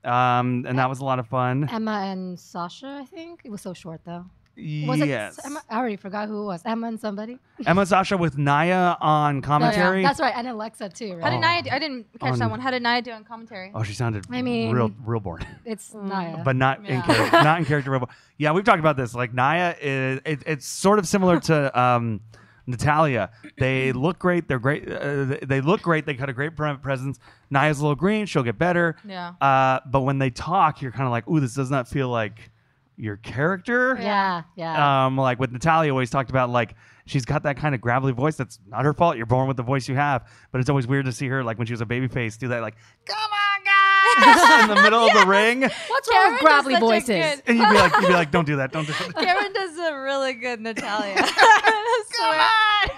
[SPEAKER 1] And that was a lot of fun.
[SPEAKER 3] Emma and Sasha, I think. It was so short, though.
[SPEAKER 1] Yes.
[SPEAKER 3] I already forgot who it was. Emma and somebody.
[SPEAKER 1] Emma and Sasha with Nia on commentary.
[SPEAKER 3] That's right. And Alexa too, right?
[SPEAKER 2] How did Nia do? I didn't catch that one. How did Nia do on commentary?
[SPEAKER 1] Oh, she sounded real boring.
[SPEAKER 3] It's Nia.
[SPEAKER 1] But not in character. Not in character. Yeah, we've talked about this. Like Nia is it's sort of similar to Natalya. They look great. They're great. They look great. They got a great presence. Nia's a little green. She'll get better.
[SPEAKER 2] Yeah.
[SPEAKER 1] But when they talk, you're kind of like, ooh, this does not feel like your character.
[SPEAKER 3] Yeah.
[SPEAKER 1] Like with Natalya, always talked about like she's got that kind of gravelly voice. That's not her fault. You're born with the voice you have. But it's always weird to see her like when she was a babyface do that like, come on guys, in the middle of the ring.
[SPEAKER 3] What's wrong with gravelly voices?
[SPEAKER 1] And you'd be like, don't do that. Don't do that.
[SPEAKER 2] Karen does a really good Natalya.
[SPEAKER 1] Come on.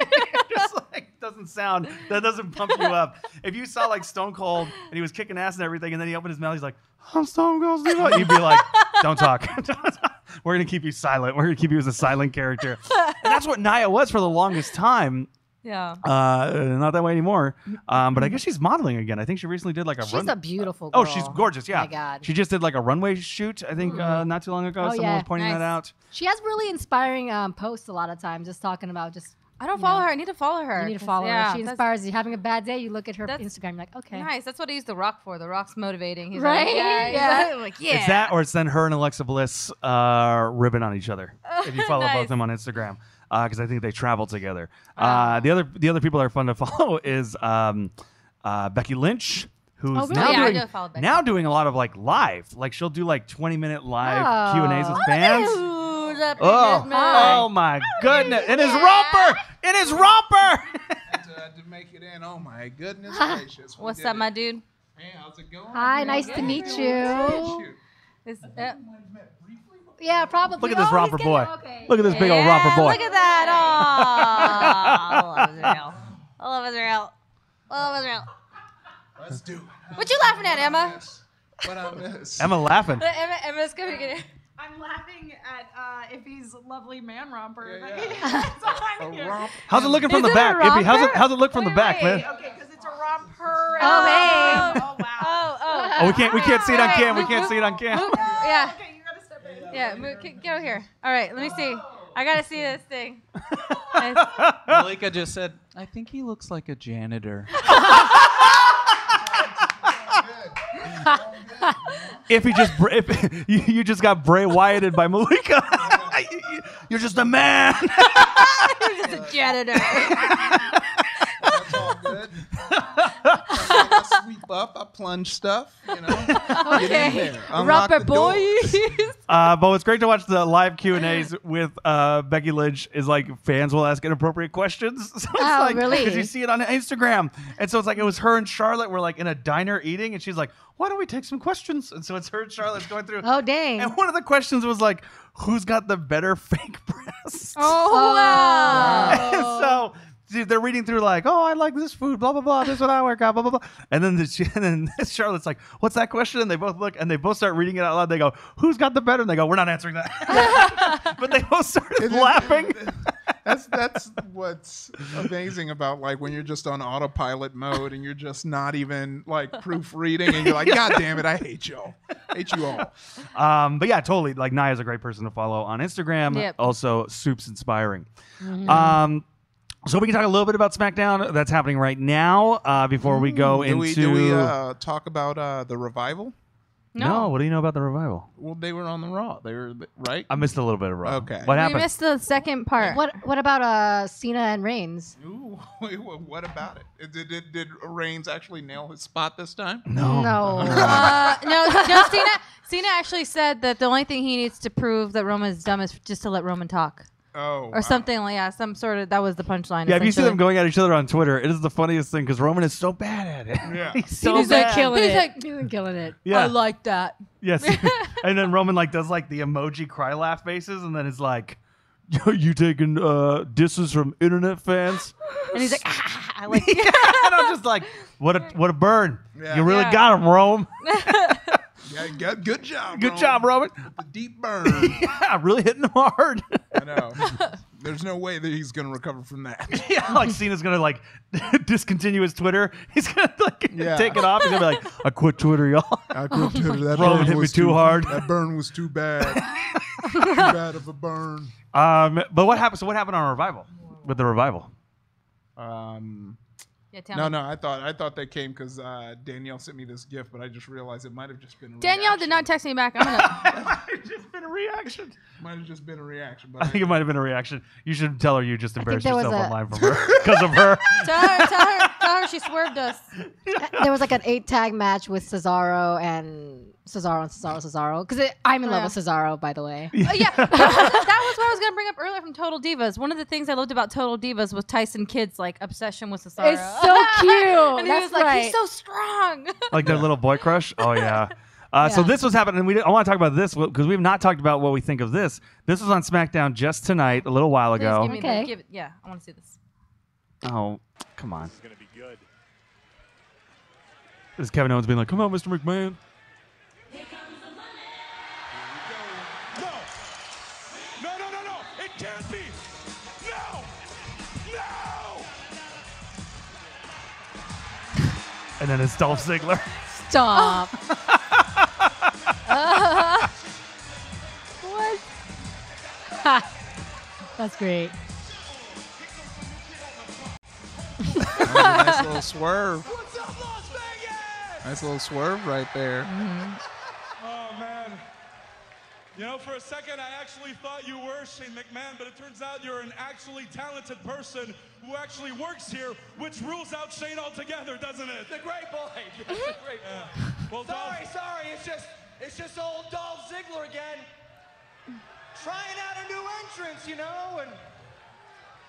[SPEAKER 1] Just like doesn't sound. That doesn't pump you up. If you saw like Stone Cold and he was kicking ass and everything, and then he opened his mouth, he's like, I'm Stone Cold Steve Austin. You'd be like, don't talk. We're going to keep you silent. We're going to keep you as a silent character. And that's what Nia was for the longest time.
[SPEAKER 2] Yeah.
[SPEAKER 1] Not that way anymore. But I guess she's modeling again. I think she recently did like a
[SPEAKER 3] She's a beautiful girl.
[SPEAKER 1] Oh, she's gorgeous. Yeah.
[SPEAKER 3] Oh my God.
[SPEAKER 1] She just did like a runway shoot, I think, not too long ago. Someone was pointing that out.
[SPEAKER 3] She has really inspiring posts a lot of times, just talking about
[SPEAKER 2] I don't follow her. I need to follow her.
[SPEAKER 3] You need to follow her. She inspires you. Having a bad day, you look at her Instagram, you're like, okay.
[SPEAKER 2] Nice. That's what I use The Rock for. The Rock's motivating. He's
[SPEAKER 3] right?
[SPEAKER 2] Like,
[SPEAKER 3] yeah.
[SPEAKER 1] It's that, or it's then her and Alexa Bliss ribbing on each other. If you follow both of them on Instagram, because I think they travel together. The other people that are fun to follow is Becky Lynch, who's now doing a lot of like live. Like she'll do like 20-minute live Q&As with fans. Oh my goodness! In his romper! In his romper!
[SPEAKER 4] To make it in. Oh my goodness gracious!
[SPEAKER 2] What's up, my dude?
[SPEAKER 4] Hey, how's it going?
[SPEAKER 3] Hi, nice to meet you. Yeah, probably.
[SPEAKER 1] Look at this romper boy. Look at this big old romper boy.
[SPEAKER 2] Look at that! Oh, I love Israel. I love Israel. I love Israel.
[SPEAKER 4] Let's do it.
[SPEAKER 2] What you laughing at, Emma?
[SPEAKER 4] What I miss?
[SPEAKER 1] Emma laughing.
[SPEAKER 2] Emma's coming to get it.
[SPEAKER 5] I'm laughing at Iffy's lovely man romper.
[SPEAKER 1] How's it looking from the back, Iffy? How's it look from the back, man?
[SPEAKER 5] Okay, because it's a romper.
[SPEAKER 2] Oh, hey.
[SPEAKER 5] Oh, wow.
[SPEAKER 1] Oh, we can't see it on cam. We can't see it on cam.
[SPEAKER 2] Yeah.
[SPEAKER 5] Okay, you gotta step in.
[SPEAKER 2] Yeah, get over here. All right, let me see. I gotta see this thing.
[SPEAKER 6] Malika just said, I think he looks like a janitor.
[SPEAKER 1] If you just got Bray Wyatted by Malika, you're just a man.
[SPEAKER 2] You're just a janitor.
[SPEAKER 4] That's all good. I sweep up, I plunge stuff, you know.
[SPEAKER 2] Okay.
[SPEAKER 4] Get in there.
[SPEAKER 2] Rubber boys.
[SPEAKER 1] But what's great to watch the live Q&As with Becky Lynch is like fans will ask inappropriate questions. So it's like,
[SPEAKER 3] really?
[SPEAKER 1] Because you see it on Instagram. And so it's like it was her and Charlotte were like in a diner eating, and she's like, why don't we take some questions? And so it's her and Charlotte going through.
[SPEAKER 3] Oh, dang.
[SPEAKER 1] And one of the questions was like, who's got the better fake breasts?
[SPEAKER 2] Oh, wow.
[SPEAKER 1] And so they're reading through like, oh, I like this food, blah, blah, blah. This is what I work out, blah, blah, blah. And then Charlotte's like, what's that question? And they both look and they both start reading it out loud. They go, who's got the better? And they go, we're not answering that. But they both started laughing.
[SPEAKER 4] That's what's amazing about like when you're just on autopilot mode and you're just not even like proofreading and you're like, God damn it, I hate y'all. Hate you all.
[SPEAKER 1] But yeah, totally. Like Nia's a great person to follow on Instagram.
[SPEAKER 2] Yep.
[SPEAKER 1] Also, Soup's inspiring. Mm-hmm. So we can talk a little bit about SmackDown that's happening right now before we go into.
[SPEAKER 4] Do we talk about the Revival?
[SPEAKER 1] No. What do you know about the Revival?
[SPEAKER 4] Well, they were on the Raw. They were right.
[SPEAKER 1] I missed a little bit of Raw.
[SPEAKER 4] Okay.
[SPEAKER 1] What happened?
[SPEAKER 2] We missed the second part.
[SPEAKER 3] What about Cena and Reigns?
[SPEAKER 4] Ooh, what about it? Did Reigns actually nail his spot this time?
[SPEAKER 1] No.
[SPEAKER 2] No. Cena actually said that the only thing he needs to prove that Roman's dumb is just to let Roman talk.
[SPEAKER 4] Oh,
[SPEAKER 2] or something like some sort of that was the punchline.
[SPEAKER 1] Yeah, if you see them going at each other on Twitter, it is the funniest thing because Roman is so bad at it.
[SPEAKER 4] Yeah,
[SPEAKER 1] he's like
[SPEAKER 2] killing it.
[SPEAKER 3] He's killing it.
[SPEAKER 1] Yeah,
[SPEAKER 2] I like that.
[SPEAKER 1] Yes, and then Roman like does like the emoji cry laugh faces, and then it's like, you taking disses from internet fans?
[SPEAKER 2] And he's like, I like.
[SPEAKER 1] And I'm just like, what a burn!
[SPEAKER 4] Yeah.
[SPEAKER 1] You really got him, Rome.
[SPEAKER 4] Yeah, good job.
[SPEAKER 1] Good job, Roman.
[SPEAKER 4] With the deep burn.
[SPEAKER 1] Yeah, really hitting him hard.
[SPEAKER 4] I know. There's no way that he's gonna recover from that.
[SPEAKER 1] Yeah, like Cena's gonna like discontinue his Twitter. He's gonna like take it off. He's gonna be like, I quit Twitter, y'all.
[SPEAKER 4] I quit Twitter. That
[SPEAKER 1] Roman hit me too hard.
[SPEAKER 4] That burn was too bad. bad of a burn.
[SPEAKER 1] But what happened? So what happened on Revival? With the Revival?
[SPEAKER 2] Yeah,
[SPEAKER 4] No. I thought they came because Danielle sent me this gift, but I just realized it might have just been.
[SPEAKER 2] Danielle did not text me back. I'm gonna.
[SPEAKER 1] It's just been a reaction.
[SPEAKER 4] Might have just been a reaction. But
[SPEAKER 1] I think it might have been a reaction. You should tell her you just embarrassed yourself online from her because of her.
[SPEAKER 2] Tell her she swerved us.
[SPEAKER 3] There was like an 8-tag match with Cesaro and Cesaro. Because I'm in love with Cesaro, by the way.
[SPEAKER 2] Yeah, that was what I was gonna bring up earlier from Total Divas. One of the things I loved about Total Divas was Tyson Kidd's like obsession with Cesaro.
[SPEAKER 3] It's so cute.
[SPEAKER 2] And he was like, he's so strong.
[SPEAKER 1] Like their little boy crush. Oh yeah. So this was happening. I want to talk about this because we've not talked about what we think of this. This was on SmackDown just tonight, a little while ago.
[SPEAKER 2] Give me I want to see this.
[SPEAKER 1] Oh, come on.
[SPEAKER 7] This is gonna be good.
[SPEAKER 1] This is Kevin Owens being like, "Come on, Mr. McMahon."
[SPEAKER 7] Here comes the money. Here we go. No. It can't be. No.
[SPEAKER 1] And then it's Dolph Ziggler.
[SPEAKER 3] Stop. What? That's great.
[SPEAKER 4] nice little swerve.
[SPEAKER 7] What's up, Las Vegas?
[SPEAKER 4] Nice little swerve right there.
[SPEAKER 7] Oh, man. You know, for a second, I actually thought you were Shane McMahon, but it turns out you're an actually talented person who actually works here, which rules out Shane altogether, doesn't it?
[SPEAKER 8] The great boy. The great boy.
[SPEAKER 7] Yeah. Well,
[SPEAKER 8] Sorry. It's just old Dolph Ziggler again. Trying out a new entrance, you know, and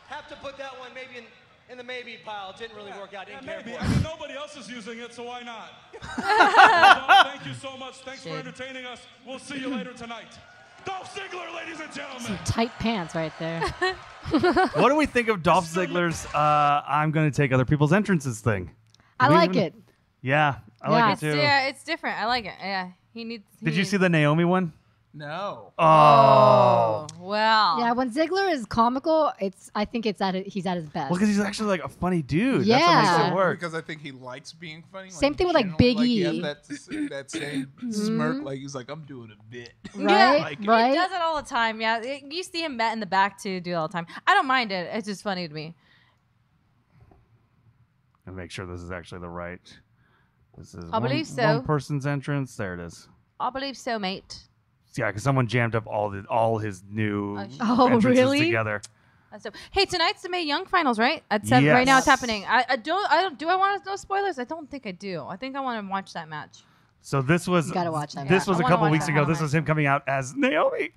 [SPEAKER 8] have to put that one maybe in the maybe pile. Didn't really work out. Didn't care
[SPEAKER 7] maybe.
[SPEAKER 8] for
[SPEAKER 7] I
[SPEAKER 8] it.
[SPEAKER 7] mean, nobody else is using it, so why not? Well, thank you so much. Thanks for entertaining us. We'll see you later tonight. Dolph Ziggler, ladies and gentlemen.
[SPEAKER 3] Some tight pants right there.
[SPEAKER 1] What do we think of Dolph Ziggler's I'm going to take other people's entrances thing?
[SPEAKER 3] I like it.
[SPEAKER 1] Yeah, I like it too.
[SPEAKER 2] Yeah, it's different. I like it. Yeah,
[SPEAKER 1] Did you see the Naomi one?
[SPEAKER 4] No.
[SPEAKER 2] Oh, well.
[SPEAKER 3] Yeah, when Ziggler is comical, I think he's at his best.
[SPEAKER 1] Well, because he's actually like a funny dude.
[SPEAKER 3] Yeah.
[SPEAKER 1] That's what makes it work.
[SPEAKER 4] Because I think he likes being funny.
[SPEAKER 3] Same thing with like
[SPEAKER 4] generally,
[SPEAKER 3] Big E.
[SPEAKER 4] He has that same smirk, like he's like, I'm doing a bit.
[SPEAKER 3] Right?
[SPEAKER 2] He does it all the time. Yeah, you see him in the back too, do it all the time. I don't mind it. It's just funny to me.
[SPEAKER 1] And make sure this is actually the right. This is
[SPEAKER 2] I believe so.
[SPEAKER 1] One person's entrance. There it is.
[SPEAKER 2] I believe so, mate.
[SPEAKER 1] Yeah, because someone jammed up all his new
[SPEAKER 3] Oh,
[SPEAKER 1] entrances
[SPEAKER 3] really?
[SPEAKER 1] together.
[SPEAKER 2] So, hey, tonight's the Mae Young finals, right? At 7 right now. It's happening. I don't. Do I want to know spoilers? I don't think I do. I think I want to watch that match.
[SPEAKER 1] So this was.
[SPEAKER 3] You gotta watch that.
[SPEAKER 1] This was a couple weeks ago.
[SPEAKER 2] match.
[SPEAKER 1] This was him coming out as Naomi.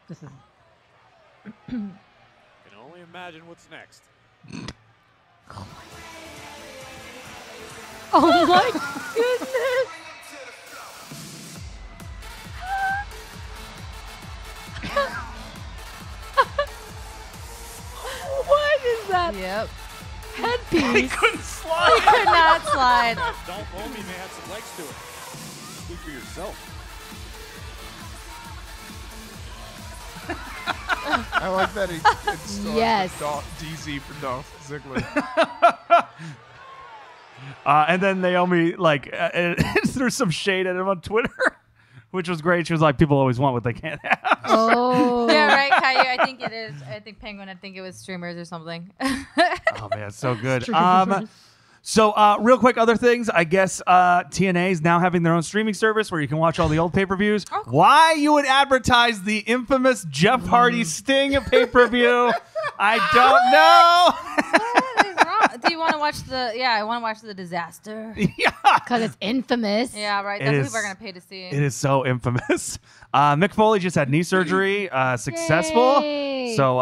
[SPEAKER 3] This is
[SPEAKER 7] Can only imagine what's next.
[SPEAKER 3] Oh my goodness. What is that?
[SPEAKER 2] Yep.
[SPEAKER 3] Headpiece.
[SPEAKER 1] Couldn't
[SPEAKER 2] He
[SPEAKER 1] slide.
[SPEAKER 2] could not slide.
[SPEAKER 7] Don't hold me, may have some legs to it. Speak for yourself.
[SPEAKER 4] I like that it's
[SPEAKER 3] Yes.
[SPEAKER 4] DZ for Dolph Ziggler.
[SPEAKER 1] And then Naomi threw some shade at him on Twitter, which was great. She was like, "People always want what they can't have."
[SPEAKER 3] Oh.
[SPEAKER 2] Yeah, right, Caillou. I think it is. I think Penguin. I think it was streamers or something.
[SPEAKER 1] Oh man, so good. So real quick, other things. I guess TNA is now having their own streaming service where you can watch all the old pay-per-views.
[SPEAKER 2] Oh, cool.
[SPEAKER 1] Why you would advertise the infamous Jeff Hardy Sting pay-per-view? I don't know.
[SPEAKER 2] What is wrong? Do you want to watch the? Yeah, I want to watch the disaster.
[SPEAKER 1] Yeah,
[SPEAKER 3] Because it's infamous.
[SPEAKER 2] Yeah, right.
[SPEAKER 1] It
[SPEAKER 2] That's what
[SPEAKER 1] is-
[SPEAKER 2] people are gonna pay to see.
[SPEAKER 1] it is so infamous. Mick Foley just had knee surgery, successful.
[SPEAKER 3] Yay.
[SPEAKER 1] So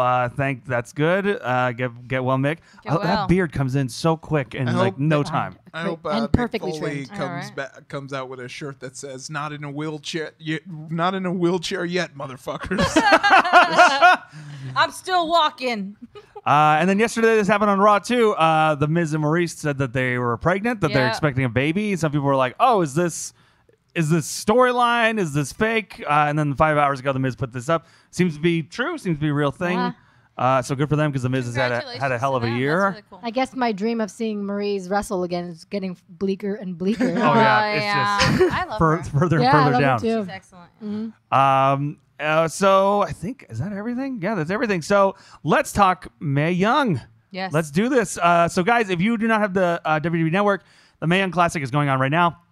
[SPEAKER 1] that's good. Get well, Mick.
[SPEAKER 2] Get well.
[SPEAKER 1] That beard comes in so quick in
[SPEAKER 4] I
[SPEAKER 1] like
[SPEAKER 4] hope
[SPEAKER 1] no
[SPEAKER 4] that-
[SPEAKER 1] time.
[SPEAKER 4] I hope
[SPEAKER 3] And
[SPEAKER 4] Mick
[SPEAKER 3] perfectly
[SPEAKER 4] Foley
[SPEAKER 3] trimmed.
[SPEAKER 4] comes out with a shirt that says "Not in a wheelchair, not in a wheelchair yet, motherfuckers."
[SPEAKER 2] I'm still walking.
[SPEAKER 1] And then yesterday, this happened on Raw too. The Miz and Maurice said that they were pregnant, that they're
[SPEAKER 2] Yeah.
[SPEAKER 1] expecting a baby. Some people were like, "Oh, is this storyline? Is this fake?" And then 5 hours ago, the Miz put this up. Seems to be true. Seems to be a real thing. So good for them because the Miz has had a hell of a year.
[SPEAKER 2] Really cool.
[SPEAKER 3] I guess my dream of seeing Maryse wrestle again is getting bleaker and bleaker.
[SPEAKER 1] Oh yeah, it's just
[SPEAKER 2] I love her.
[SPEAKER 1] further and further down.
[SPEAKER 3] Her too.
[SPEAKER 2] She's excellent.
[SPEAKER 1] So I think is that everything? Yeah, that's everything. So let's talk Mae Young.
[SPEAKER 2] Yes.
[SPEAKER 1] Let's do this. So guys, if you do not have the WWE Network, the Mae Young Classic is going on right now.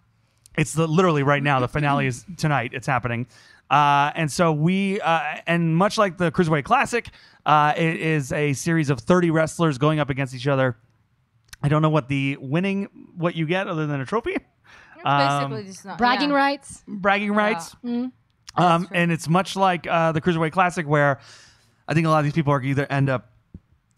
[SPEAKER 1] It's literally right now. The finale is tonight. It's happening. And so we, and much like the Cruiserweight Classic, it is a series of 30 wrestlers going up against each other. I don't know what you get other than a trophy.
[SPEAKER 2] Basically just not,
[SPEAKER 3] bragging rights.
[SPEAKER 1] Bragging rights.
[SPEAKER 3] Mm-hmm.
[SPEAKER 1] And it's much like the Cruiserweight Classic, where I think a lot of these people are either end up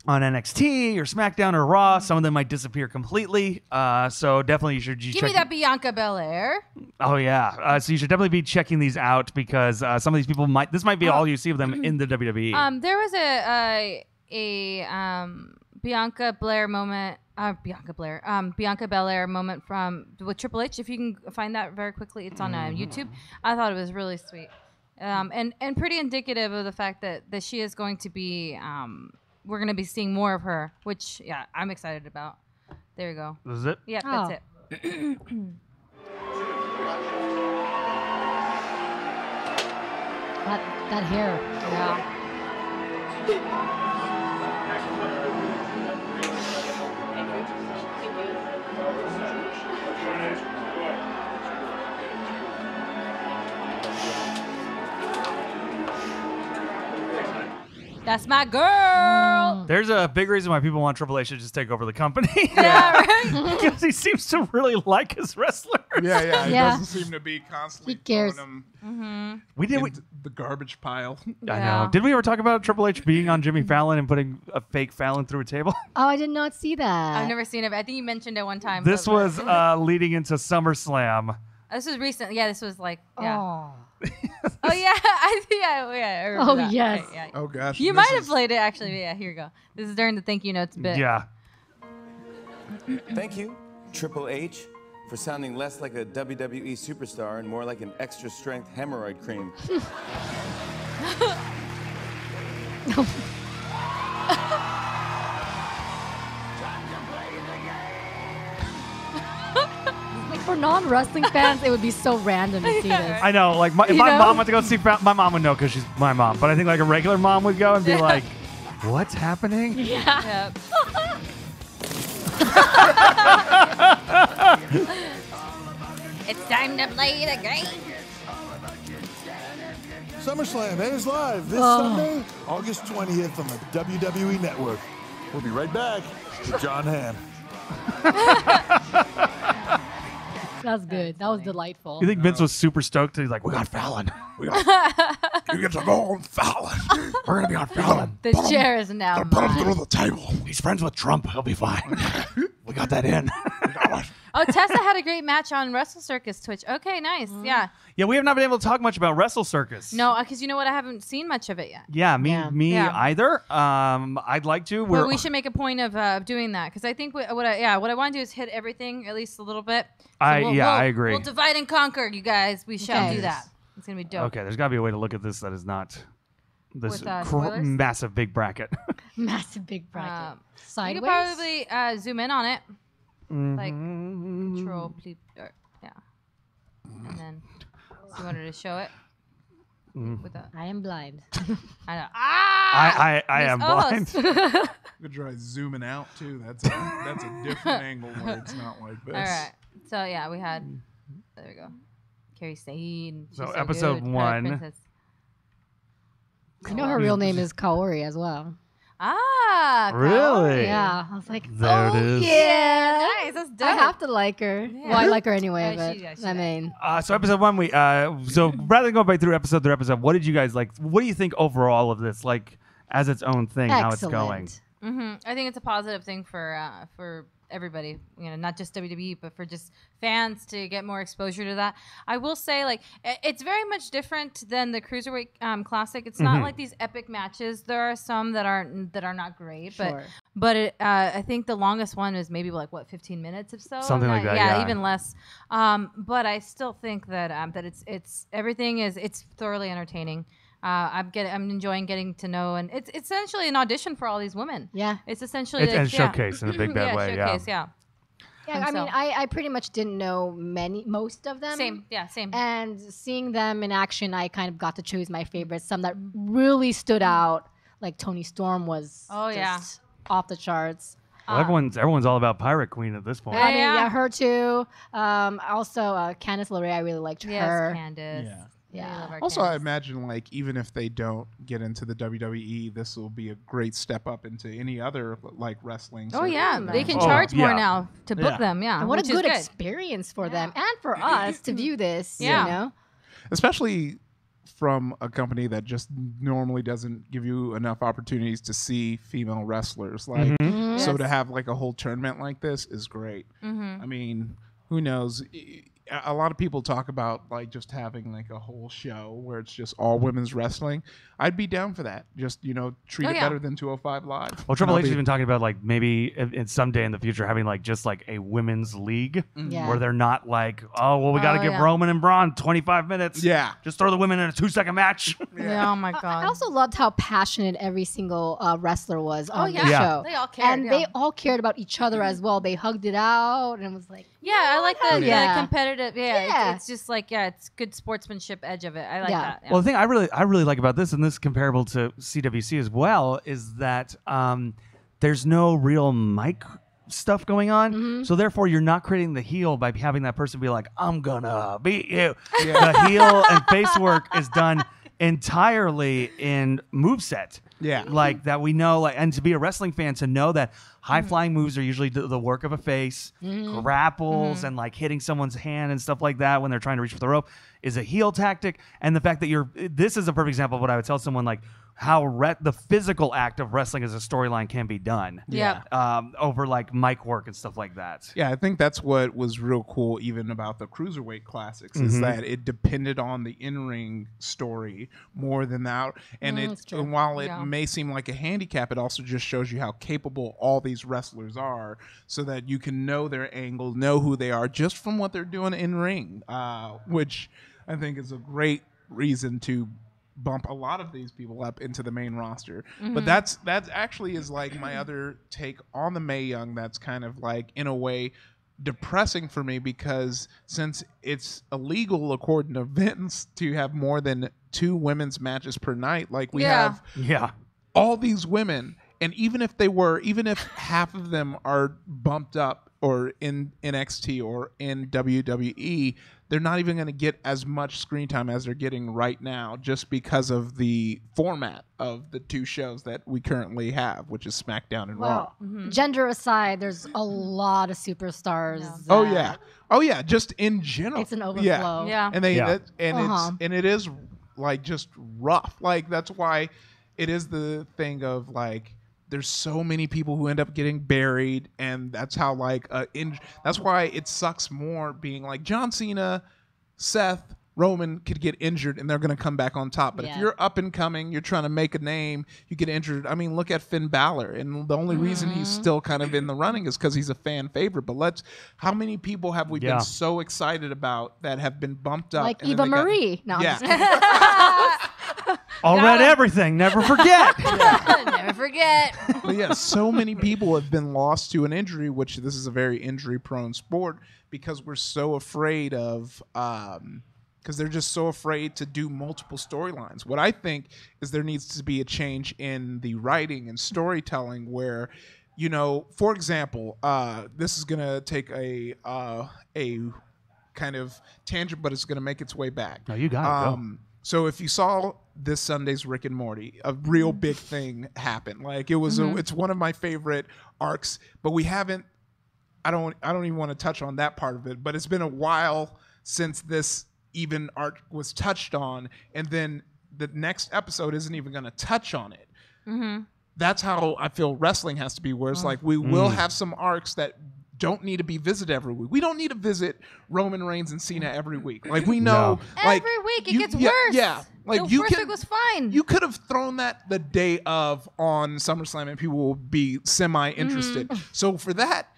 [SPEAKER 1] on NXT or SmackDown or Raw. Some of them might disappear completely. So definitely you should
[SPEAKER 2] give me that Bianca Belair.
[SPEAKER 1] Oh yeah. So you should definitely be checking these out because some of these people this might be all you see of them in the WWE.
[SPEAKER 2] There was a Bianca Belair moment. Bianca Belair moment with Triple H. If you can find that very quickly, it's on YouTube. I thought it was really sweet, and pretty indicative of the fact that she is going to be. We're going to be seeing more of her, which I'm excited about. There you go.
[SPEAKER 1] This is it?
[SPEAKER 2] Yep, that's it.
[SPEAKER 3] that hair.
[SPEAKER 2] Yeah. That's my girl.
[SPEAKER 1] There's a big reason why people want Triple H to just take over the company.
[SPEAKER 2] Yeah, right?
[SPEAKER 1] Because he seems to really like his wrestlers.
[SPEAKER 4] Yeah. He doesn't seem to be constantly throwing them in the garbage pile.
[SPEAKER 1] I know. Did we ever talk about Triple H being on Jimmy Fallon and putting a fake Fallon through a table?
[SPEAKER 3] Oh, I did not see that.
[SPEAKER 2] I've never seen it. But I think you mentioned it one time.
[SPEAKER 1] This was leading into SummerSlam.
[SPEAKER 2] This was recent. Yeah, this was like,
[SPEAKER 3] Oh.
[SPEAKER 2] oh yeah, I remember that.
[SPEAKER 3] Yes.
[SPEAKER 2] Okay, yeah.
[SPEAKER 4] Oh gosh.
[SPEAKER 2] You might have played it actually. But yeah, here we go. This is during the thank you notes bit.
[SPEAKER 1] Yeah.
[SPEAKER 9] Thank you, Triple H, for sounding less like a WWE superstar and more like an extra strength hemorrhoid cream.
[SPEAKER 3] Like for non-wrestling fans, it would be so random to see this.
[SPEAKER 1] I know. Like if my mom went to go see, my mom would know because she's my mom. But I think like a regular mom would go and be like, "What's happening?"
[SPEAKER 2] Yeah. It's time to play the game.
[SPEAKER 10] SummerSlam airs live this Sunday, August 20th on the WWE Network. We'll be right back with John Hamm.
[SPEAKER 3] That's good. That was delightful.
[SPEAKER 1] You think Vince was super stoked? He's like, "We got Fallon. You get to go on Fallon. We're gonna be on Fallon.
[SPEAKER 2] The chair is now
[SPEAKER 4] Put him
[SPEAKER 2] mine.
[SPEAKER 4] through the table.
[SPEAKER 1] He's friends with Trump. He'll be fine. We got that in."
[SPEAKER 2] Oh, Tessa had a great match on Wrestle Circus Twitch. Okay, nice. Yeah.
[SPEAKER 1] Yeah, we have not been able to talk much about Wrestle Circus.
[SPEAKER 2] No, because you know what? I haven't seen much of it yet.
[SPEAKER 1] Yeah, me either. I'd like to.
[SPEAKER 2] But we should make a point of doing that because I think what I want to do is hit everything at least a little bit. So
[SPEAKER 1] I agree.
[SPEAKER 2] We'll divide and conquer, you guys. We shall do that. It's gonna be dope.
[SPEAKER 1] Okay, there's got to be a way to look at this that is not this
[SPEAKER 2] spoilers?
[SPEAKER 1] massive big bracket.
[SPEAKER 3] Massive big bracket. Sideways.
[SPEAKER 2] You could probably zoom in on it. Like control, please, yeah. And then you wanted to show it. With the,
[SPEAKER 3] I am blind.
[SPEAKER 2] I know.
[SPEAKER 1] I am blind.
[SPEAKER 4] You could try zooming out too. That's a different angle where it's not like this.
[SPEAKER 2] All right. So yeah, we had. There we go. Carrie Sane.
[SPEAKER 1] So episode
[SPEAKER 2] good.
[SPEAKER 1] 1.
[SPEAKER 3] I know her real name is Kaori as well.
[SPEAKER 2] Ah,
[SPEAKER 1] really?
[SPEAKER 3] Yeah, I was like,
[SPEAKER 1] there it is.
[SPEAKER 3] Yeah,
[SPEAKER 2] nice. That's dope.
[SPEAKER 3] I have to like her. Yeah. Well, I like her anyway, but I mean.
[SPEAKER 1] So episode 1, we so rather than go back through episode, what did you guys like? What do you think overall of this, like as its own thing, how it's going?
[SPEAKER 2] I think it's a positive thing for everybody, not just WWE, but for just fans to get more exposure to that. I will say, like, it's very much different than the Cruiserweight Classic. It's not like these epic matches. There are some that are not great, but I think the longest one is maybe 15 minutes or so.
[SPEAKER 1] Something like that. Yeah,
[SPEAKER 2] even less. But I still think that that it's everything is thoroughly entertaining. I'm enjoying getting to know, and it's essentially an audition for all these women.
[SPEAKER 3] Yeah,
[SPEAKER 2] it's essentially
[SPEAKER 1] a showcase in a big bad way.
[SPEAKER 2] Showcase,
[SPEAKER 3] yeah. I mean, I pretty much didn't know most of them.
[SPEAKER 2] Same.
[SPEAKER 3] And seeing them in action, I kind of got to choose my favorites. Some that really stood out, like Toni Storm was just off the charts.
[SPEAKER 1] Well, everyone's all about Pirate Queen at this point.
[SPEAKER 3] I mean, yeah, her too. Also, Candice LeRae, I really liked her.
[SPEAKER 2] Yes, Candice.
[SPEAKER 3] Yeah.
[SPEAKER 4] Also, I imagine like even if they don't get into the WWE, this will be a great step up into any other like wrestling.
[SPEAKER 2] Oh yeah, they can charge more now to book them. Yeah,
[SPEAKER 3] and what a good experience for them and for us to view this. You know,
[SPEAKER 4] especially from a company that just normally doesn't give you enough opportunities to see female wrestlers. Like, so to have like a whole tournament like this is great. I mean, who knows? A lot of people talk about like just having like a whole show where it's just all women's wrestling. I'd be down for that. Just, treat it better than 205 Live.
[SPEAKER 1] Well, Triple H has been talking about like maybe in someday in the future having like just like a women's league where they're not like, oh, well, we got to give Roman and Braun 25 minutes.
[SPEAKER 4] Yeah.
[SPEAKER 1] Just throw the women in a 2-second match.
[SPEAKER 2] Oh, my God.
[SPEAKER 3] I also loved how passionate every single wrestler was on the show.
[SPEAKER 2] They all cared.
[SPEAKER 3] And they all cared about each other as well. They hugged it out and it was like,
[SPEAKER 2] I like the competitive. It's just like, it's good sportsmanship edge of it. I like that.
[SPEAKER 1] Well, the thing I really like about this, and this is comparable to CWC as well, is that there's no real mic stuff going on. So therefore, you're not creating the heel by having that person be like, I'm gonna beat you. The heel and face work is done entirely in moveset.
[SPEAKER 4] Yeah.
[SPEAKER 1] Like that we know, like, and to be a wrestling fan, to know that high flying moves are usually the work of a face, grapples and like hitting someone's hand and stuff like that when they're trying to reach for the rope is a heel tactic. And the fact that this is a perfect example of what I would tell someone, like how the physical act of wrestling as a storyline can be done. Over like mic work and stuff like that.
[SPEAKER 4] Yeah, I think that's what was real cool even about the Cruiserweight Classics is that it depended on the in-ring story more than that. And and while it may seem like a handicap, it also just shows you how capable all these wrestlers are so that you can know their angle, know who they are just from what they're doing in-ring, which I think is a great reason to bump a lot of these people up into the main roster. But that's actually is like my other take on the Mae Young that's kind of like in a way depressing for me, because since it's illegal according to Vince to have more than 2 women's matches per night, like we have all these women, and even if half of them are bumped up or in NXT or in WWE, they're not even going to get as much screen time as they're getting right now just because of the format of the 2 shows that we currently have, which is SmackDown and Raw.
[SPEAKER 3] Gender aside, there's a lot of superstars.
[SPEAKER 4] Oh yeah, just in general.
[SPEAKER 3] It's an overflow.
[SPEAKER 4] And it is like just rough. Like that's why it is the thing of like there's so many people who end up getting buried, and that's how like that's why it sucks more being like John Cena, Seth, Roman could get injured and they're going to come back on top. But if you're up and coming, you're trying to make a name, you get injured. I mean, look at Finn Balor, and the only reason he's still kind of in the running is because he's a fan favorite. But how many people have we been so excited about that have been bumped up?
[SPEAKER 3] Like Eva Marie.
[SPEAKER 1] All read everything. Never forget.
[SPEAKER 2] Never forget.
[SPEAKER 4] But so many people have been lost to an injury, which this is a very injury-prone sport because we're so afraid of because they're just so afraid to do multiple storylines. What I think is there needs to be a change in the writing and storytelling where, for example, this is going to take a kind of tangent, but it's going to make its way back.
[SPEAKER 1] No, you got it.
[SPEAKER 4] So if you saw this Sunday's Rick and Morty, a real big thing happened. Like it was, it's one of my favorite arcs, but we haven't. I don't even want to touch on that part of it. But it's been a while since this even arc was touched on, and then the next episode isn't even going to touch on it. That's how I feel wrestling has to be. Where it's like we will have some arcs that don't need to be visited every week. We don't need to visit Roman Reigns and Cena every week. Like we know, like
[SPEAKER 2] every week it gets worse.
[SPEAKER 4] Yeah, like
[SPEAKER 2] the first week was fine.
[SPEAKER 4] You could have thrown that the day of on SummerSlam, and people will be semi-interested. So for that,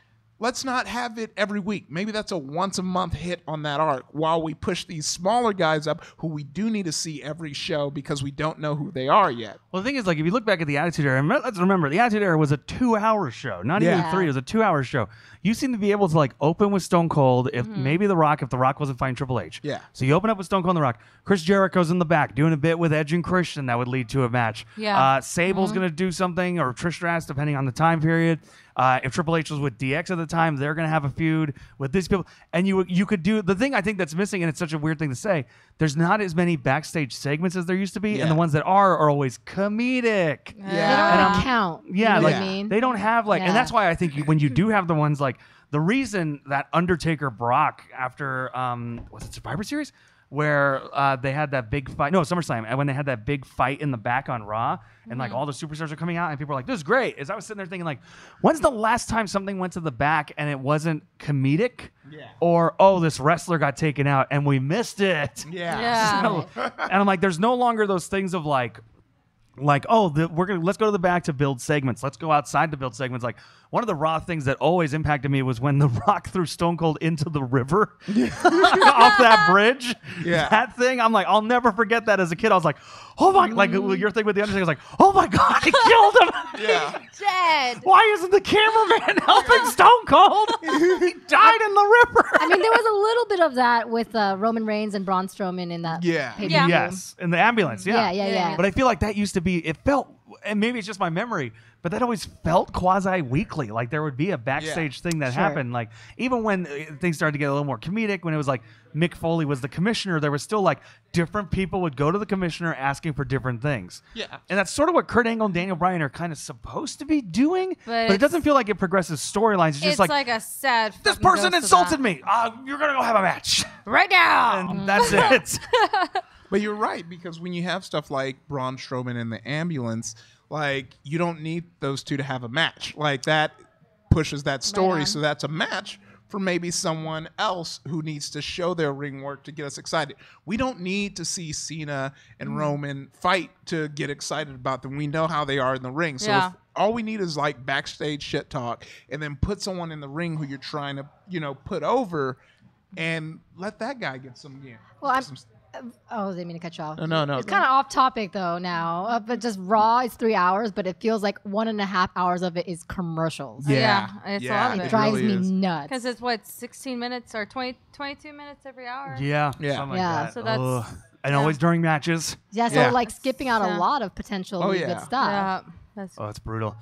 [SPEAKER 4] let's not have it every week. Maybe that's a once a month hit on that arc while we push these smaller guys up who we do need to see every show because we don't know who they are yet.
[SPEAKER 1] Well, the thing is, like, if you look back at the Attitude Era, let's remember, the Attitude Era was a 2-hour show, not even 3. It was a 2-hour show. You seem to be able to, like, open with Stone Cold, if maybe The Rock, if The Rock wasn't fighting Triple H.
[SPEAKER 4] Yeah.
[SPEAKER 1] So you open up with Stone Cold and The Rock. Chris Jericho's in the back doing a bit with Edge and Christian that would lead to a match.
[SPEAKER 2] Yeah.
[SPEAKER 1] Sable's going to do something, or Trish Stratus, depending on the time period. If Triple H was with DX at the time, they're going to have a feud with these people. And you could do the thing I think that's missing, and it's such a weird thing to say, there's not as many backstage segments as there used to be, and the ones that are always comedic.
[SPEAKER 3] Yeah. They don't count.
[SPEAKER 1] Yeah,
[SPEAKER 3] you know
[SPEAKER 1] like
[SPEAKER 3] what I mean?
[SPEAKER 1] they don't have like, and that's why I think when you do have the ones like the reason that Undertaker Brock after was it Survivor Series where they had that big fight, no, SummerSlam, and when they had that big fight in the back on Raw, and like all the superstars are coming out, and people are like, "This is great." As I was sitting there thinking, like, when's the last time something went to the back and it wasn't comedic, or this wrestler got taken out and we missed it? So, and I'm like, there's no longer those things of like, let's go to the back to build segments. Let's go outside to build segments. Like one of the Raw things that always impacted me was when The Rock threw Stone Cold into the river off that bridge.
[SPEAKER 4] Yeah,
[SPEAKER 1] that thing. I'm like, I'll never forget that as a kid. I was like, oh my, like your thing with the Undertaker was like, oh my God, he killed him.
[SPEAKER 2] He's dead.
[SPEAKER 1] Why isn't the cameraman helping Stone Cold? He died in the river.
[SPEAKER 3] I mean, there was a little bit of that with Roman Reigns and Braun Strowman in that.
[SPEAKER 1] Yes, in the ambulance.
[SPEAKER 3] Yeah.
[SPEAKER 1] But I feel like that used to be. It felt, and maybe it's just my memory, but that always felt quasi-weekly. Like there would be a backstage thing that happened. Like even when things started to get a little more comedic, when it was like Mick Foley was the commissioner, there was still like different people would go to the commissioner asking for different things.
[SPEAKER 4] Yeah.
[SPEAKER 1] And that's sort of what Kurt Angle and Daniel Bryan are kind of supposed to be doing, but it doesn't feel like it progresses storylines. It's just like
[SPEAKER 2] a sad.
[SPEAKER 1] This person insulted me. You're gonna go have a match
[SPEAKER 2] right now,
[SPEAKER 1] and that's it.
[SPEAKER 4] But you're right, because when you have stuff like Braun Strowman in the ambulance, like you don't need those two to have a match. Like that pushes that story, so that's a match for maybe someone else who needs to show their ring work to get us excited. We don't need to see Cena and Roman fight to get excited about them. We know how they are in the ring. So if all we need is like backstage shit talk, and then put someone in the ring who you're trying to, put over, and let that guy get some.
[SPEAKER 3] Well, I didn't mean to cut you off.
[SPEAKER 4] No.
[SPEAKER 3] It's kind of off topic though now. But just Raw is 3 hours, but it feels like 1.5 hours of it is commercials.
[SPEAKER 2] It's a lot of it.
[SPEAKER 3] It drives me nuts.
[SPEAKER 2] Because it's 16 minutes or 22 minutes every hour.
[SPEAKER 1] Yeah. Something like that.
[SPEAKER 2] So that's
[SPEAKER 1] and always during matches.
[SPEAKER 3] So like skipping out a lot of potential good stuff.
[SPEAKER 1] That's brutal.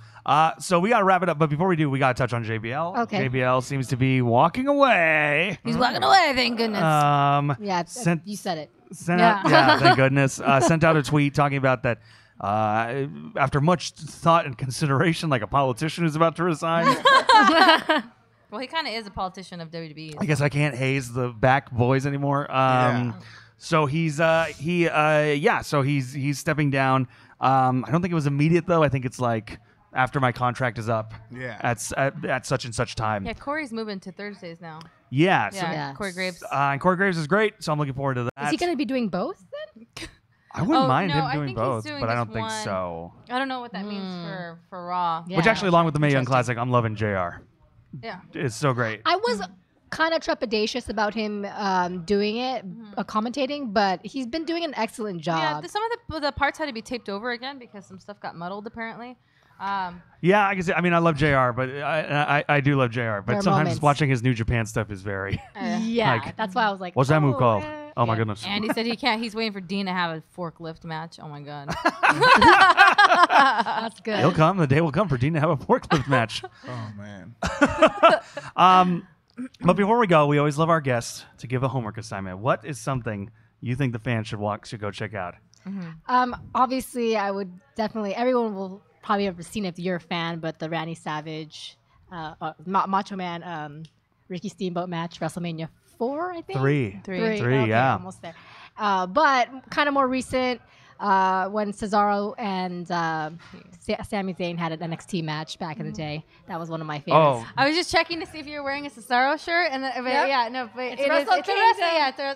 [SPEAKER 1] So we got to wrap it up. But before we do, we got to touch on JBL.
[SPEAKER 3] Okay.
[SPEAKER 1] JBL seems to be walking away.
[SPEAKER 2] He's walking away, thank goodness.
[SPEAKER 3] You said it.
[SPEAKER 1] Thank goodness. Sent out a tweet talking about that after much thought and consideration, like a politician who's about to resign.
[SPEAKER 2] Well, he kind of is a politician of WWE.
[SPEAKER 1] I guess I can't haze the back boys anymore. So he's he's stepping down. I don't think it was immediate though. I think it's like after my contract is up. At such and such time.
[SPEAKER 2] Yeah, Corey's moving to Thursdays now.
[SPEAKER 1] Corey
[SPEAKER 2] Graves.
[SPEAKER 1] And Corey Graves is great, so I'm looking forward to that.
[SPEAKER 3] Is he going to be doing both then?
[SPEAKER 1] I wouldn't mind him doing both, but I don't think so.
[SPEAKER 2] I don't know what that means for Raw.
[SPEAKER 1] Which actually, along with the Mae Young Classic, I'm loving JR.
[SPEAKER 2] Yeah.
[SPEAKER 1] It's so great.
[SPEAKER 3] I was kind of trepidatious about him doing it, commentating, but he's been doing an excellent job.
[SPEAKER 2] Yeah, some of the parts had to be taped over again because some stuff got muddled apparently.
[SPEAKER 1] I can say. I mean, I love JR, but I do love JR. But sometimes watching his New Japan stuff is very.
[SPEAKER 3] That's why I was like,
[SPEAKER 1] what's that move called? Oh my goodness.
[SPEAKER 2] And he said he can't. He's waiting for Dean to have a forklift match. Oh my god.
[SPEAKER 3] That's good.
[SPEAKER 1] He'll come. The day will come for Dean to have a forklift match.
[SPEAKER 4] Oh man.
[SPEAKER 1] But before we go, we always love our guests to give a homework assignment. What is something you think the fans should go check out?
[SPEAKER 3] Obviously, I would definitely. Everyone will probably have seen it if you're a fan, but the Randy Savage, Macho Man, Ricky Steamboat match, WrestleMania 4, I think.
[SPEAKER 1] Three.
[SPEAKER 3] Okay,
[SPEAKER 1] yeah.
[SPEAKER 3] Almost there. But kind of more recent, when Cesaro and Sami Zayn had an NXT match back in the day. That was one of my favorites.
[SPEAKER 2] I was just checking to see if you were wearing a Cesaro shirt, and it's a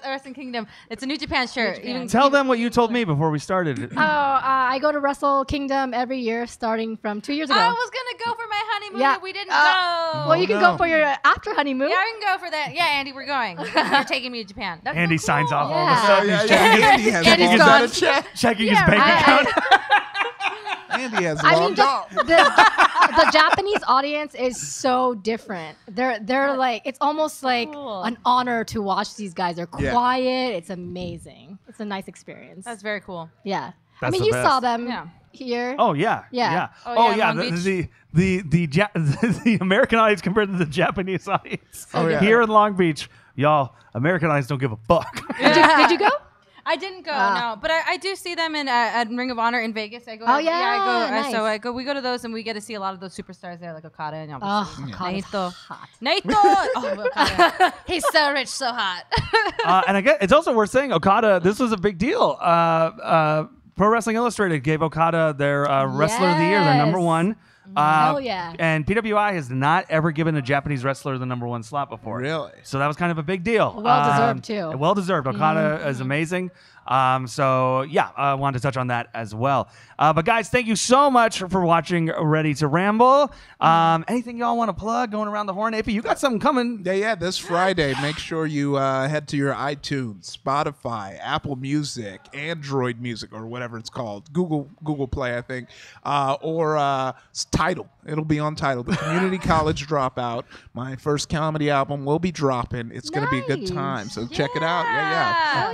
[SPEAKER 2] Wrestle Kingdom. It's a New Japan shirt.
[SPEAKER 1] Tell them what you told me before we started.
[SPEAKER 3] I go to Wrestle Kingdom every year, starting from 2 years ago.
[SPEAKER 2] I was gonna go for my honeymoon, but we didn't go.
[SPEAKER 3] Well, you can go for your after honeymoon.
[SPEAKER 2] Yeah, I can go for that. Yeah, Andy, we're going. You're taking me to Japan. That's
[SPEAKER 1] Andy
[SPEAKER 2] so cool.
[SPEAKER 1] signs off all of a sudden.
[SPEAKER 4] Andy's gone.
[SPEAKER 1] Checking his bank account.
[SPEAKER 4] Andy has logged off.
[SPEAKER 3] The Japanese audience is so different. They're like, it's almost like an honor to watch these guys. They're quiet. It's amazing. It's a nice experience.
[SPEAKER 2] That's very cool.
[SPEAKER 3] Yeah.
[SPEAKER 1] That's
[SPEAKER 3] you saw them here.
[SPEAKER 1] Oh yeah. The American audience compared to the Japanese audience here in Long Beach, y'all. American audience don't give a fuck.
[SPEAKER 3] Did you go?
[SPEAKER 2] I didn't go, no, but I do see them in at Ring of Honor in Vegas. I go.
[SPEAKER 3] Oh yeah,
[SPEAKER 2] I go.
[SPEAKER 3] Nice.
[SPEAKER 2] We go to those, and we get to see a lot of those superstars there, like Okada and
[SPEAKER 3] Naito.
[SPEAKER 2] Oh, Okada. He's so rich, so hot.
[SPEAKER 1] And I guess it's also worth saying Okada. This was a big deal. Pro Wrestling Illustrated gave Okada their Wrestler of the Year, their number one.
[SPEAKER 3] Hell yeah.
[SPEAKER 1] And PWI has not ever given a Japanese wrestler the number one slot before.
[SPEAKER 4] Really?
[SPEAKER 1] So that was kind of a big deal.
[SPEAKER 3] Well-deserved, too.
[SPEAKER 1] Well-deserved. Okada is amazing. I wanted to touch on that as well. But guys, thank you so much for watching Ready to Ramble. Anything y'all want to plug going around the horn? If you got something coming.
[SPEAKER 4] Yeah, this Friday, make sure you head to your iTunes, Spotify, Apple Music, Android Music, or whatever it's called, Google Play, I think, or Tidal. It'll be on Tidal. The Community College Dropout, my first comedy album, will be dropping. It's going to be a good time, so check it out.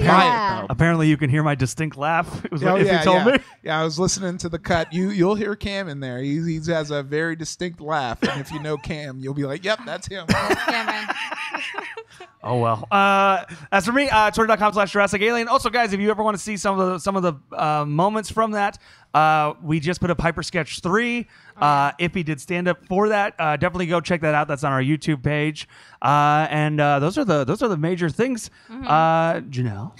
[SPEAKER 4] Yeah.
[SPEAKER 1] Apparently, you can hear my distinct laugh. It was what Iffy told me.
[SPEAKER 4] Yeah, I was listening to the cut. You'll hear Cam in there. He has a very distinct laugh, and if you know Cam, you'll be like, "Yep, that's him."
[SPEAKER 1] Oh well. As for me, Twitter.com/JurassicAlien. Also, guys, if you ever want to see some of the moments from that, we just put up Hyper Sketch 3. Iffy did stand up for that. Definitely go check that out. That's on our YouTube page. And those are the major things. Janelle.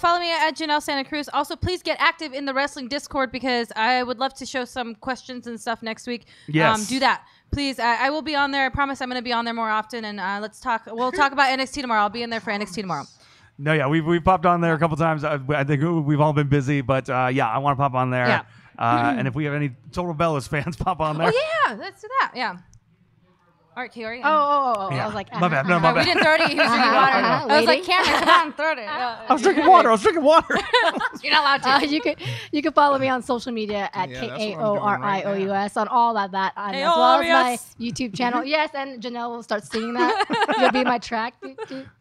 [SPEAKER 2] Follow me at Janelle Santa Cruz. Also, please get active in the wrestling Discord because I would love to show some questions and stuff next week.
[SPEAKER 1] Yes.
[SPEAKER 2] Do that. Please, I will be on there. I promise I'm going to be on there more often. And let's talk. We'll talk about NXT tomorrow. I'll be in there for NXT tomorrow.
[SPEAKER 1] No, yeah, we've popped on there a couple times. I think we've all been busy, but I want to pop on there.
[SPEAKER 2] Yeah.
[SPEAKER 1] And if we have any Total Bellas fans, pop on there.
[SPEAKER 2] Oh yeah, let's do that. Yeah. All right, Kaori.
[SPEAKER 3] Oh.
[SPEAKER 1] Yeah.
[SPEAKER 3] I was like,
[SPEAKER 1] my bad. No, my bad.
[SPEAKER 2] We didn't throw it. He was drinking water. I was like, Cameron, come on, throw it.
[SPEAKER 1] I was drinking water.
[SPEAKER 2] You're not allowed to.
[SPEAKER 3] You can follow me on social media at KAORIOUS on all of that, as well as my YouTube channel. Yes, and Janelle will start singing that. You'll be my track.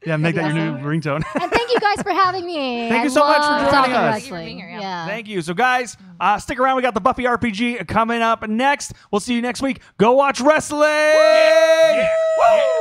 [SPEAKER 1] Yeah, make that your new ringtone.
[SPEAKER 3] And thank you guys for having me.
[SPEAKER 1] Thank you so much for joining us.
[SPEAKER 2] Thank you for being here.
[SPEAKER 3] Yeah.
[SPEAKER 1] Thank you. So, guys, stick around. We got the Buffy RPG coming up next. We'll see you next week. Go watch wrestling. Yeah. Woo!